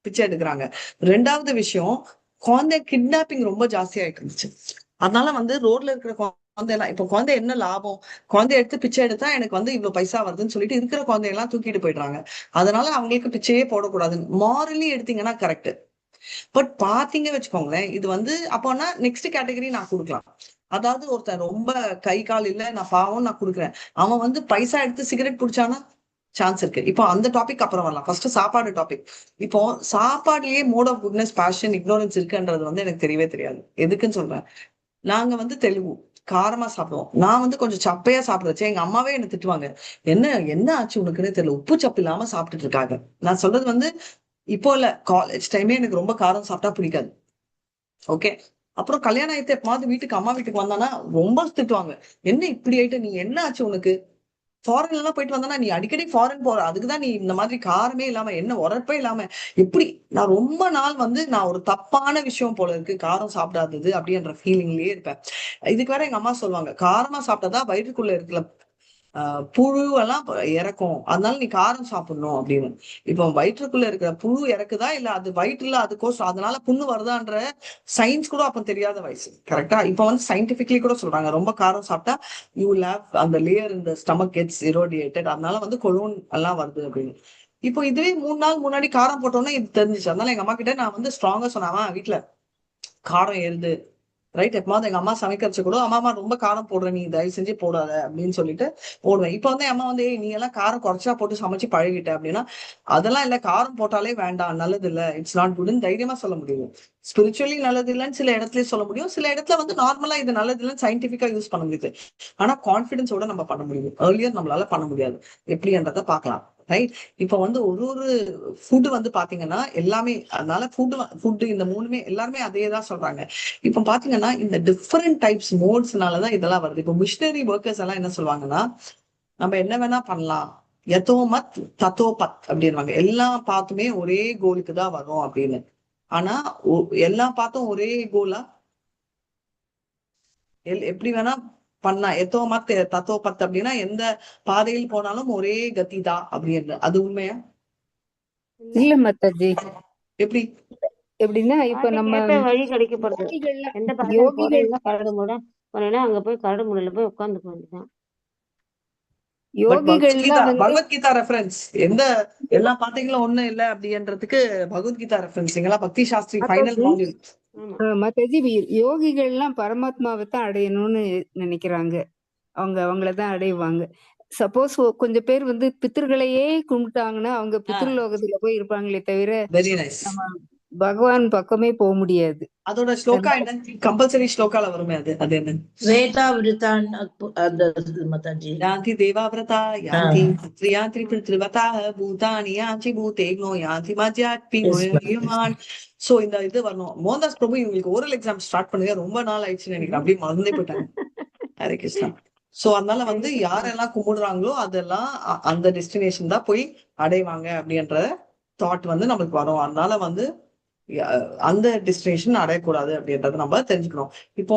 S1: பிச்சை எடுக்கிறாங்க. 2வது விஷயம், குழந்தை கிட்னாப்பிங் ரொம்ப ஜாஸ்தி ஆயிட்டு இருந்துச்சு. அதனால வந்து ரோட்ல இருக்கிற குழந்தையெல்லாம் இப்ப குழந்தை என்ன லாபம், குழந்தைய எடுத்து பிச்சை எடுத்தா எனக்கு வந்து இவ்வளவு பைசா வருதுன்னு சொல்லிட்டு இருக்கிற குழந்தையெல்லாம் தூக்கிட்டு போயிடுறாங்க. அதனால அவங்களுக்கு பிச்சையே போடக்கூடாது. மாரலி எடுத்தீங்கன்னா கரெக்ட். பட் பாத்தீங்க வச்சுக்கோங்களேன், இது வந்து அப்போனா நெக்ஸ்ட் கேட்டகரி நான் கொடுக்கலாம். அதாவது ஒருத்தன் ரொம்ப கை கால் இல்ல, நான் பாவம் நான் கொடுக்குறேன். அவன் வந்து பைசா எடுத்து சிகரெட் குடிச்சானா சான்ஸ் இருக்கு. இப்போ அந்த டாபிக் அப்புறம் வரலாம். ஃபர்ஸ்ட் சாப்பாடு டாபிக். இப்போ சாப்பாடுலயே mode of goodness, passion, ignorance இருக்குன்றது வந்து எனக்கு தெரியவே தெரியாது. எதுக்குன்னு சொல்றேன், நாங்க வந்து தெலுங்கு காரமா சாப்பிடுவோம். நான் வந்து கொஞ்சம் சப்பையா சாப்பிடுறச்சு எங்க அம்மாவே என்ன திட்டுவாங்க, என்ன ஆச்சு உனக்குன்னு தெரியல, உப்பு சப்பு இல்லாம சாப்பிட்டுட்டு இருக்காங்க. நான் சொல்றது வந்து இப்போ இல்ல, காலேஜ் டைமே எனக்கு ரொம்ப காரம் சாப்பிட்டா பிடிக்காது. ஓகே, அப்புறம் கல்யாணம் ஆயிட்டு எப்பமாவது வீட்டுக்கு அம்மா வீட்டுக்கு வந்தானா ரொம்ப திட்டுவாங்க. என்ன இப்படி ஆயிட்ட, நீ என்ன ஆச்சு உனக்கு? ஃபாரின் எல்லாம் போயிட்டு வந்தானா, நீ அடிக்கடி ஃபாரின் போற, அதுக்குதான் நீ இந்த மாதிரி காரமே இல்லாம என்ன உரப்பே இல்லாம எப்படி? நான் ரொம்ப நாள் வந்து நான் ஒரு தப்பான விஷயம் போல இருக்கு காரம் சாப்பிடாதது அப்படின்ற ஃபீலிங்லயே இருப்பேன். இதுக்கு வேற எங்க அம்மா சொல்லுவாங்க, காரமா சாப்பிட்டாதான் வயிற்றுக்குள்ள இருக்கிற புழுவெல்லாம் இறக்கும், அதனால நீ காரம் சாப்பிடணும் அப்படின்னு. இப்போ வயிற்றுக்குள்ள இருக்கிற புழு இறக்குதா இல்ல அது வயிற்றுல அதுக்கோசம் அதனால புண்ணு வருதான்ற சயின்ஸ் கூட அப்ப தெரியாத வயசு. கரெக்டா? இப்ப வந்து சயின்டிபிக்லி கூட சொல்றாங்க, ரொம்ப காரம் சாப்பிட்டா யூ வில் ஹேவ் அந்த லேயர் இந்த ஸ்டமக் கெட்ஸ் இரோடியேட்டட், அதனால வந்து கொலோன் எல்லாம் வருது அப்படின்னு. இப்போ இதுவே 3 நாள் முன்னாடி காரம் போட்டோன்னே இது தெரிஞ்சிச்சு. அதனால எங்க அம்மா கிட்ட நான் வந்து ஸ்ட்ராங்கா சொன்னேன், வீட்டுல காரம் ஏறுது ரைட். எப்பமாவது எங்க அம்மா சமைக்கிறச்சு கூட, அம்மா ரொம்ப காரம் போடுற, நீ தயவு செஞ்சு போடாத அப்படின்னு சொல்லிட்டு போடுவேன். இப்ப வந்து அம்மா வந்து நீ எல்லாம் காரம் குறைச்சா போட்டு சமைச்சு பழகிட்ட அப்படின்னா, அதெல்லாம் இல்ல, காரம் போட்டாலே வேண்டாம், நல்லது இல்ல, இட்ஸ் நாட் குட்னு தைரியமா சொல்ல முடியும். ஸ்பிரிச்சுவலி நல்லது இல்லைன்னு சில இடத்துல சொல்ல முடியும், சில இடத்துல வந்து நார்மலா இது நல்லது இல்லைன்னு சயின்டிபிக்கா யூஸ் பண்ண முடியுது. ஆனா கான்பிடன்ஸோட நம்ம பண்ண முடியும், ஏர்லியர் நம்மளால பண்ண முடியாது. எப்படின்றத பாக்கலாம் ரைட். இப்ப வந்து ஒரு ஃபுட் வந்து பாத்தீங்கன்னா எல்லாமே, அதனால ஃபுட் இந்த மூணுமே எல்லாருமே அதே தான் சொல்றாங்க. இப்ப பாத்தீங்கன்னா இந்த டிஃபரெண்ட் டைப்ஸ் மோட்ஸ்னாலதான் இதெல்லாம் வருது. இப்போ மிஷினரி ஒர்க்கர்ஸ் எல்லாம் என்ன சொல்லுவாங்கன்னா, நம்ம என்ன வேணா பண்ணலாம், எதோ மத் தத்தோ பத் அப்படின்வாங்க. எல்லா பாத்துமே ஒரே கோலுக்கு தான் வரும் அப்படின்னு. ஆனா எல்லா பாத்தும் ஒரே கோலா? எப்படி வேணா பண்ணா, எதோ மத் தத்தோ பத் அப்படின்னா எந்த பாதையில் போனாலும் ஒரே கதி தான் அப்படின்னு, அது உண்மையா?
S3: இல்ல மாதாஜி.
S1: எப்படி?
S3: எப்படின்னா இப்ப நம்ம
S4: பாதைக்கேத்த வழி கிடைக்கப்படுது.
S3: யோகிகள்லாம்
S4: எந்த பாதையில
S3: யோகிகள்
S4: போறீங்களோ கரடு முரடா போனீங்கன்னா அங்க போய் கரடு முரடுல போய் உட்காந்துக்க வேண்டியதுதான்.
S1: பட்
S3: யோகிகள்லாம் வந்து
S1: பகவத்கீதா ரெஃபரன்ஸ் எந்த எல்லா பாத்தீங்களும் ஒண்ணு இல்ல அப்படின்றதுக்கு பகவத்கீதா ரெஃபரன்ஸ் எங்கெல்லாம் பக்தி சாஸ்திரி ஃபைனல்
S3: மாதாஜி
S1: மாடியூல்.
S4: ஆமா.
S3: மாதாஜி யோகிகள்லாம் பரமாத்மாவை தான் அடையணும்னு நினைக்கிறாங்க. அவங்க அவங்களதான் அடைவாங்க. சப்போஸ் கொஞ்சம் பேர் வந்து பித்திருக்களையே கும்பிட்டாங்கன்னா அவங்க பித்ருலோகத்துல போய் இருப்பாங்களே தவிர
S1: வெரி நைஸ்.
S3: நம்ம பகவான் பக்கமே போக முடியாது.
S1: அதோட ஸ்லோகா என்ன? கம்பல்சரி ஸ்லோகால வருமே, அது அது என்ன?
S5: ஸ்வேதா விருத்தான் அந்த இது மாதாஜி.
S1: யாந்தி தேவாவிரதா யாந்தி யாந்தி பித்ருவதா பூதானி யாந்தி பூதேனோ யாந்தி மத்யாத்மி யுமான். சோ இந்த இது வரணும். மோகன்தாஸ் பிரபு இவங்களுக்கு ஓரல் எக்ஸாம் ஸ்டார்ட் பண்ணுங்க, ரொம்ப நாள் ஆயிடுச்சுன்னு நினைக்கிறேன், அப்படியே மறந்தே போயிட்டாங்க. ஹரே கிருஷ்ணா. சோ அதனால வந்து யாரெல்லாம் கும்பிடுறாங்களோ அதெல்லாம் அந்த டெஸ்டினேஷன் தான் போய் அடைவாங்க அப்படின்ற தாட் வந்து நமக்கு வரும். அதனால வந்து அந்த டெஸ்டினேஷன் அடையக்கூடாது அப்படின்றத நம்ம தெரிஞ்சுக்கணும். இப்போ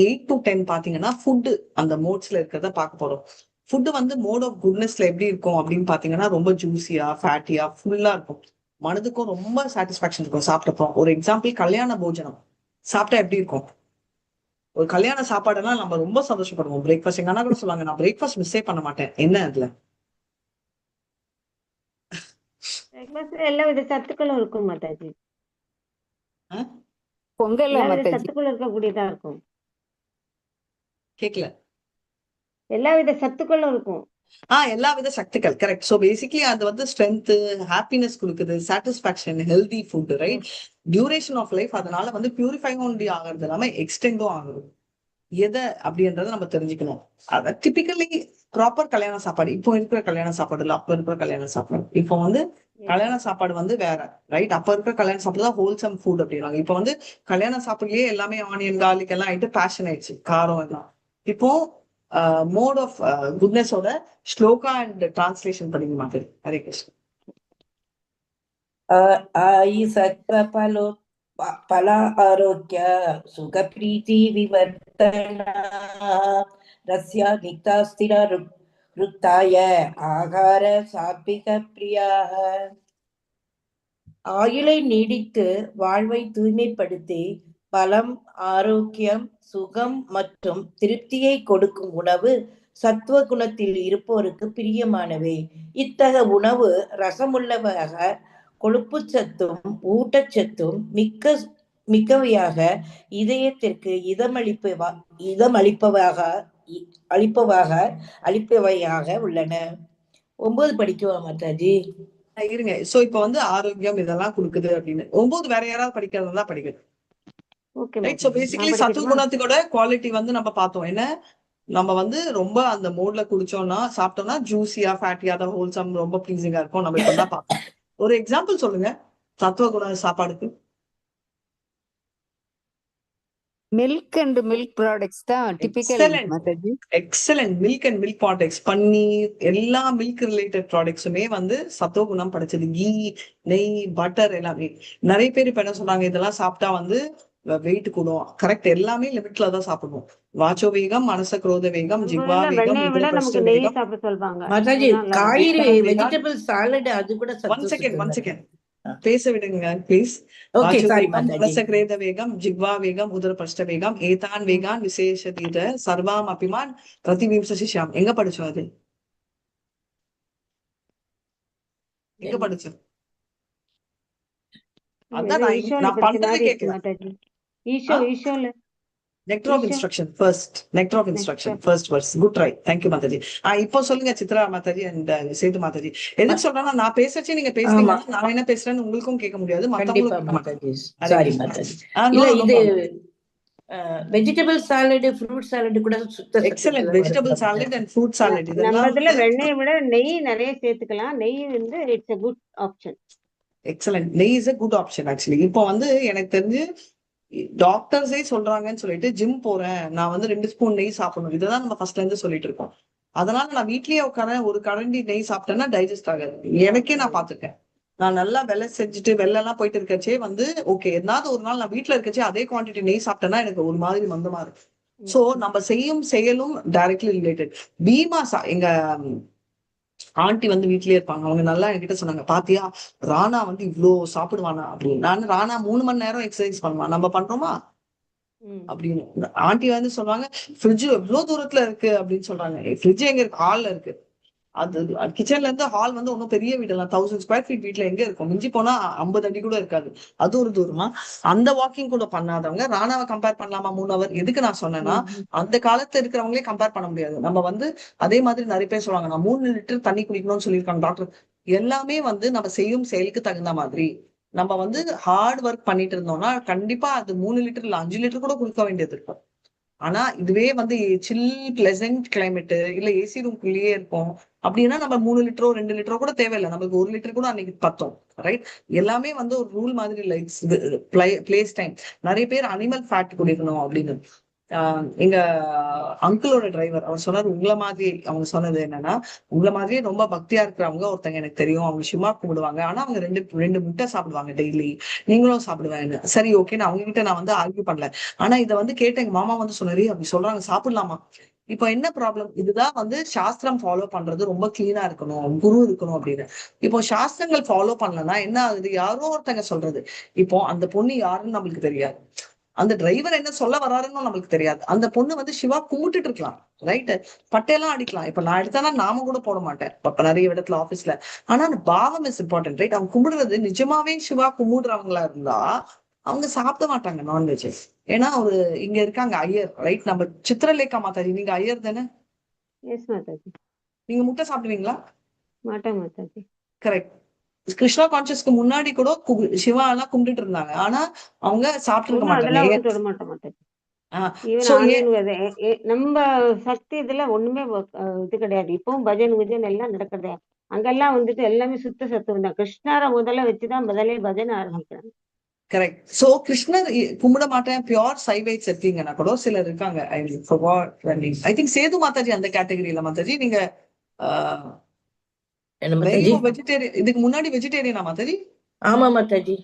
S1: 8 to 10 பாத்தீங்கன்னா ஃபுட் அந்த மோட்ஸ்ல இருக்கிறத பார்க்க போறோம். ஃபுட் வந்து மோட் ஆஃப் குட்னஸ்ல எப்படி இருக்கும் அப்படின்னு பாத்தீங்கன்னா, ரொம்ப ஜூசியா ஃபேட்டியா ஃபுல்லா இருக்கும். மனதுக்கும் ரொம்ப சாட்டிஸ்பாக்சன் இருக்கும் சாப்பிட்டப்போ. ஒரு எக்ஸாம்பிள், கல்யாண போஜனம் சாப்பிட்டா எப்படி இருக்கும்? ஒரு கல்யாண சாப்பாடுலாம் நம்ம ரொம்ப சந்தோஷப்படுவோம். பிரேக்ஃபாஸ்ட் எங்க அண்ணா கூட சொல்லுவாங்க, நான் பிரேக்ஃபாஸ்ட் மிஸ்ஸே பண்ண மாட்டேன். என்ன அதுல?
S4: பிரேக்ஃபாஸ்ட்ல எல்லா வித சத்துக்களும் இருக்கும் மாதாஜி.
S3: பொங்கல்ல
S4: எல்லா வித
S3: மாதாஜி
S4: சத்துக்களும் இருக்கக்கூடியதா இருக்கும்.
S1: கேக்கல.
S4: எல்லா வித சத்துக்களும் இருக்கும்.
S1: எல்லா வித சக்திகள் கரெக்ட். ஸோ பேசிக்லி அது வந்து ஸ்ட்ரென்த், ஹாப்பினஸ் கொடுக்குது, satisfaction, healthy food right. Duration of life அதனால வந்து பியூரிஃபைங் ஒன்லி ஆகிறது இல்லாம எக்ஸ்டெண்டும் ஆகுது. எதை அப்படின்றத நம்ம தெரிஞ்சுக்கணும். அத டிபிக்கலி ப்ராப்பர் கல்யாண சாப்பாடு, இப்போ இருக்கிற கல்யாண சாப்பாடு இல்ல அப்ப இருக்கிற கல்யாண சாப்பாடு. இப்போ வந்து கல்யாண சாப்பாடு வந்து வேற ரைட். அப்ப இருக்கிற கல்யாண சாப்பாடு தான் ஹோல்சம் ஃபுட் அப்படின்னாங்க. இப்போ வந்து கல்யாண சாப்பாடுலயே எல்லாமே ஆனியன் கார்லிக் எல்லாம் ஆயிட்டு பேஷன் ஆயிடுச்சு, காரம் எல்லாம். இப்போ மோட் ஆஃப் குட்னஸோட ஸ்லோகா அண்ட் டிரான்ஸ்லேஷன் படிக்க மாட்டேன். ஹரே கிருஷ்ணா.
S5: ஆயி சத்வ பலோ பல ஆரோக்கிய சுக பிரீதி விவர்த்தனா ரஸ்யா நிக்தா ஸ்திர ருத்தாய ஆகார சாத்விக பிரியாக. ஆயுளை நீடித்து வாழ்வை தூய்மைப்படுத்தி பலம், ஆரோக்கியம், சுகம் மற்றும் திருப்தியை கொடுக்கும் உணவு சத்துவ குணத்தில் இருப்போருக்கு பிரியமானவை. இத்தகைய உணவு ரசமுள்ளவாக, கொழுப்பு சத்தும் ஊட்டச்சத்தும் மிக்கவையாக, இதயத்திற்கு அளிப்பவையாக உள்ளன. 9 படிக்குவா மாதாஜி?
S1: இருங்க. சோ இப்ப வந்து ஆரோக்கியம் இதெல்லாம் கொடுக்குது அப்படின்னு 9 வேற யாராவது படிக்கிறதா படிக்கணும் ரைட். சோ பேசிக்கலி சத்துவ குணத்துக்கோட குவாலிட்டி வந்து நம்ம பார்த்தோம். என்ன, நம்ம வந்து ரொம்ப அந்த மோட்ல குடிச்சோம்னா சாப்பிட்டோம்னா ஜூசியா ஃபேட்டியா தான் ஹோல்சம் ரொம்ப ப்ளீசிங்கா இருக்கும். நம்ம இப்ப தான் பார்த்தோம். ஒரு எக்ஸாம்பிள் சொல்லுங்க சத்துவ குண சாப்பாடுக்கு.
S3: மில்க் அண்ட் மில்க் ப்ராடக்ட்ஸ் தான் typical
S1: excellent
S3: Mataji.
S1: Excellent. Milk and milk products, paneer, எல்லா மில்க் ரிலேட்டட் ப்ராடக்ட்ஸுமே வந்து சத்துவகுணம் படைச்சது. கீ, நெய், பட்டர் எல்லாமே. நிறைய பேர் இப்ப என்ன சொன்னாங்க, இதெல்லாம் சாப்பிட்டா வந்து வெயிட் கூடும். கரெக்ட், எல்லாமே லிமிட்ல தான் சாப்பிடணும். வாச்சோ வேகம், மனச குரோத வேகம்,
S4: நம்ம
S1: ஜிஹ்வா
S4: ஊர்ல
S1: வேகம்,
S4: வெண்ணெயை விட
S1: உதரபஷ்ட
S4: நமக்கு நெய்
S1: வேகம்.
S4: சாப்பிட சொல்வாங்க.
S5: மாதாஜி
S4: அதுதான் நல்லா இருக்கும்.
S5: காய்கறி
S1: உத்தரம் வேகம்.
S5: வெஜிடபிள் சாலட் அது கூட
S1: ஒன்
S5: சத்து
S1: செகண்ட் ஒன்
S5: சுத்தம்
S1: செகண்ட் பேச விடுங்க ப்ளீஸ்.
S5: ஓகே
S1: வாச்சோ
S5: சாரி
S1: வேகம்,
S5: மாதாஜி.
S1: மனச கிரேத வேகம், ஜிஹ்வா வேகம், உதரபஷ்ட வேகம், ஏதான் வேகான் விசேஷதீத சர்வாம் அபிமான் பிரதிபிம்சசிஷ்யாம். எங்க படிச்சோம் அது? எங்க படிச்சோம்? அதான்
S4: இது
S1: நான்
S4: ஈஷோல
S1: நான்
S4: படிச்ச
S1: பண்றதே
S4: மாதிரி இருக்கு
S1: கேட்கல.
S4: மாதாஜி.
S1: ஆ?
S4: ஈஷோல
S1: Nectar of
S4: ஈஷோ
S1: instruction first. Nectar of instruction
S4: next.
S1: first verse. Good try. Thank you Mataji. இப்போ சொல்லுங்க சித்ரா மாதாஜி அண்ட் சேது மாதாஜி. எதுக்கு சொல்றேன்னா, நான் பேசச்சே நீங்க
S5: ஆமா
S1: பேசுனீங்கன்னா நான் என்ன பேசுறேன்னு உங்களுக்கும் கேட்க முடியாது,
S5: கண்டிப்பா
S1: மத்தவங்களும் கேட்க மாட்டாங்க.
S5: மாதாஜி.
S1: அரே
S5: சாரி மாதாஜி.
S1: நோ
S5: இல்ல
S1: நோ
S5: இது
S1: problem.
S5: Vegetable salad fruit salad கூட சுத்த
S1: எக்ஸலண்ட்.
S5: சத்துக்கள்
S1: வெஜிடபிள்
S5: வருதுல
S1: salad
S5: Mataji.
S1: And fruit salad
S4: நம்ம
S1: இதெல்லாம்
S4: இதுல
S1: வந்து
S4: வெண்ணெயை விட நெய் நிறைய சேர்த்துக்கலாம். நெய் வந்து it's a good option.
S1: Excellent. நெய் is a good option actually. இப்போ வந்து எனக்கு தெரிஞ்சு டாக்டர்ஸே சொல்றாங்கன்னு சொல்லிட்டு ஜிம் போறேன், நான் வந்து 2 ஸ்பூன் நெய் சாப்பிடணும், இதுதான் நம்ம ஃபர்ஸ்ட்ல இருந்து சொல்லிட்டு இருக்கோம். அதனால நான் வீட்லயே உட்கார ஒரு கரண்டி நெய் சாப்பிட்டேன்னா டைஜஸ்ட் ஆகாது. எனக்கே நான் பாத்துருக்கேன். நான் நல்லா வெலை செஞ்சுட்டு வெளில எல்லாம் போயிட்டு இருக்கச்சே வந்து ஓகே, ஏதாவது ஒரு நாள் நான் வீட்டுல இருக்கச்சே அதே குவான்டிட்டி நெய் சாப்பிட்டேன்னா எனக்கு ஒரு மாதிரி மந்தமா இருக்கு. சோ நம்ம செய்யும் செயலும் டைரக்ட்லி ரிலேட்டட். பீமா எங்க ஆண்டி வந்து வீட்லயே இருப்பாங்க. அவங்க நல்லா என்கிட்ட சொன்னாங்க, பாத்தியா ராணா வந்து இவ்ளோ சாப்பிடுவானா அப்படின்னு. நான் ராணா 3 மணி நேரம் எக்ஸசைஸ் பண்ணுவான், நம்ம பண்றோமா அப்படின்னு. ஆண்டி வந்து சொல்லுவாங்க, ஃப்ரிட்ஜ் எவ்வளவு தூரத்துல இருக்கு அப்படின்னு சொல்றாங்க. ஃப்ரிட்ஜ் எங்க இருக்கு? ஹால்ல இருக்கு. அது கிச்சன்ல இருந்து ஹால் வந்து ஒன்னும் பெரிய வீடெல்லாம் 1000 ஸ்கொயர் ஃபீட் வீட்ல எங்க இருக்கும்? மிஞ்சி போனா 50 அடி கூட இருக்காது. அது ஒரு தூரமா? அந்த வாக்கிங் கூட பண்ணாதவங்க ராணாவை கம்பேர் பண்ணலாமா 3 ஹவர்? எதுக்கு நான் சொன்னேன்னா, அந்த காலத்துல இருக்கிறவங்களே கம்பேர் பண்ண முடியாது. நம்ம வந்து அதே மாதிரி நிறைய பேர் சொல்லுவாங்க, நான் 3 லிட்டர் தண்ணி குடிக்கணும்னு சொல்லியிருக்காங்க டாக்டர். எல்லாமே வந்து நம்ம செய்யும் செயலுக்கு தகுந்த மாதிரி. நம்ம வந்து ஹார்ட் ஒர்க் பண்ணிட்டு இருந்தோம்னா கண்டிப்பா அது 3 லிட்டர் இல்ல 5 லிட்டர் கூட குடிக்க வேண்டியது இருக்கும். ஆனா இதுவே வந்து சில் பிளசன்ட் கிளைமேட் இல்ல ஏசி ரூம்குள்ளேயே இருக்கும் அப்படின்னா நம்ம 3 லிட்டரோ 2 லிட்டரோ கூட தேவையில்லை, நமக்கு 1 லிட்டர் கூட அன்னைக்கு பத்தும். ரைட்? எல்லாமே வந்து ஒரு ரூல் மாதிரி இல்லை. Place time. நிறைய பேர் அனிமல் ஃபேட் குடிக்கணும் அப்படின்னு. எங்க அங்கிளோட டிரைவர் அவர் சொன்னாரு, உங்களை மாதிரி அவங்க சொன்னது என்னன்னா, உங்களை மாதிரியே ரொம்ப பக்தியா இருக்கிறவங்க ஒருத்தங்க எனக்கு தெரியும், அவங்க சிவா கும்பிடுவாங்க, ஆனா அவங்க ரெண்டு முட்டை சாப்பிடுவாங்க டெய்லி, நீங்களும் சாப்பிடுவாங்க. சரி ஓகே, நான் அவங்க கிட்ட நான் வந்து ஆர்கியூ பண்ணல. ஆனா இதை வந்து கேட்ட எங்க மாமா வந்து சொன்னாரு, அப்படி சொல்றாங்க சாப்பிடலாமா? இப்போ என்ன ப்ராப்ளம்? இதுதான் வந்து சாஸ்திரம் ஃபாலோ பண்றது, ரொம்ப கிளீனா இருக்கணும், குரு இருக்கணும் அப்படின்னு. இப்போ சாஸ்திரங்கள் ஃபாலோ பண்ணலன்னா என்ன ஆகுது? யாரோ ஒருத்தங்க சொல்றது. இப்போ அந்த பொண்ணு யாருன்னு நம்மளுக்கு தெரியாது, அந்த டிரைவர் என்ன சொல்ல வராருன்னு நம்மளுக்கு தெரியாது. அந்த பொண்ணு வந்து சிவா கும்பிட்டுட்டு இருக்கலாம், ரைட்? பட்டையெல்லாம் அடிக்கலாம். இப்ப நான் எடுத்தேன்னா நாம கூட போட மாட்டேன் இப்ப நிறைய இடத்துல ஆபீஸ்ல. ஆனா அந்த பாவம் இஸ் இம்பார்ட்டன்ட், ரைட்? அவங்க கும்பிடுறது நிஜமாவே சிவா கும்பிடுறவங்களா இருந்தா அவங்க சாப்பிட மாட்டாங்க நான்வெஜ். ஏன்னா ஒரு இங்க இருக்காங்க ஐயர், ரைட்? நம்ம சித்திரலேகா மாதாஜி, நீங்க ஐயர் தானே?
S4: எஸ் மாதாஜி.
S1: நீங்க முட்டை சாப்பிடுவீங்களா?
S4: மாட்டேன் மாதாஜி.
S1: கரெக்ட். கிருஷ்ணா கான்சியஸ்க்கு முன்னாடி கூட சிவா எல்லாம் கும்பிட்டுட்டு இருந்தாங்க, ஆனா அவங்க சாப்பிட்டு மாட்டாங்க.
S4: அதெல்லாம் ஒன்றும் தொட மாட்டோம் மாதாஜி. ஈவன்
S1: சோ
S4: ஆன்லைன் நம்ம சக்தி இதுல ஒண்ணுமே இது கிடையாது. இப்பவும் பஜன் குஜன் எல்லாம் நடக்குது. அங்கெல்லாம் வந்துட்டு எல்லாமே சுத்த சத்துவம் தான். கிருஷ்ணரை முதல்ல வச்சுதான் பஜனை ஆரம்பிக்கிறாங்க.
S1: கரெக்ட். சோ கிருஷ்ணர் கும்பிட மாட்டேன் பியோர் சைவைட்ஸ் இருக்கீங்கன்னா கூட சிலர் இருக்காங்க. ஐ திங்க் சேது மாதாஜி அந்த கேட்டகரியில. மாதாஜி நீங்க
S5: என்ன மாதாஜி?
S1: வெஜிடேரியன், இதுக்கு முன்னாடி வெஜிடேரியனா மாதாஜி?
S5: ஆமா மாதாஜி.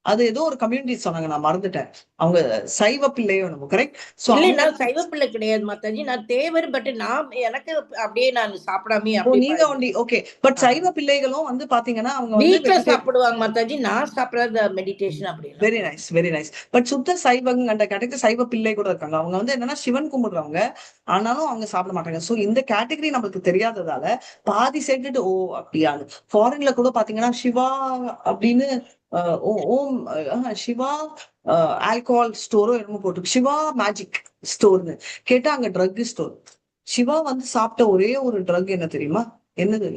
S1: அது ஏதோ ஒரு கம்யூனிட்டி சொன்னாங்க, நான் மறந்துட்டேன். அவங்க சைவ பிள்ளையோ நம்ம, கரெக்ட்? சோ
S5: இல்ல
S1: அவங்க
S5: நான் சைவ பிள்ளை கிடையாது மாதாஜி, நான் தேவர். பட் நான் எனக்கு அப்படியே நான் சாப்பிடாம
S1: நீங்க
S5: அப்படியே
S1: ஒண்டி ஓகே. பட் சைவ பிள்ளைகளும் வந்து பாத்தீங்கன்னா அவங்க வந்து
S5: வீட்டுல சாப்பிடுவாங்க மாதாஜி. நான் சாப்பிடாத மெடிடேஷன் அப்படின்னு.
S1: Very nice very nice. But சுத்த சைவங்க அந்த கேட்டகரி சைவ பிள்ளை கூட இருக்காங்க. அவங்க வந்து என்னன்னா சிவன் கும்பிடுறவங்க, ஆனாலும் அவங்க சாப்பிட மாட்டாங்க. சோ இந்த கேட்டகரி நம்மளுக்கு தெரியாததால பாதி சேர்த்துட்டு ஓ அப்படியாது. ஃபாரின்ல கூட பாத்தீங்கன்னா சிவா அப்படின்னு ஓம் சிவா ஆல்கஹால் ஸ்டோரோ என்னமோ போட்டு சிவா மேஜிக் ஸ்டோர்னு கேட்டா அங்க ட்ரக் ஸ்டோர். சிவா வந்து சாப்பிட்ட ஒரே ஒரு ட்ரக் என்ன தெரியுமா? என்னது?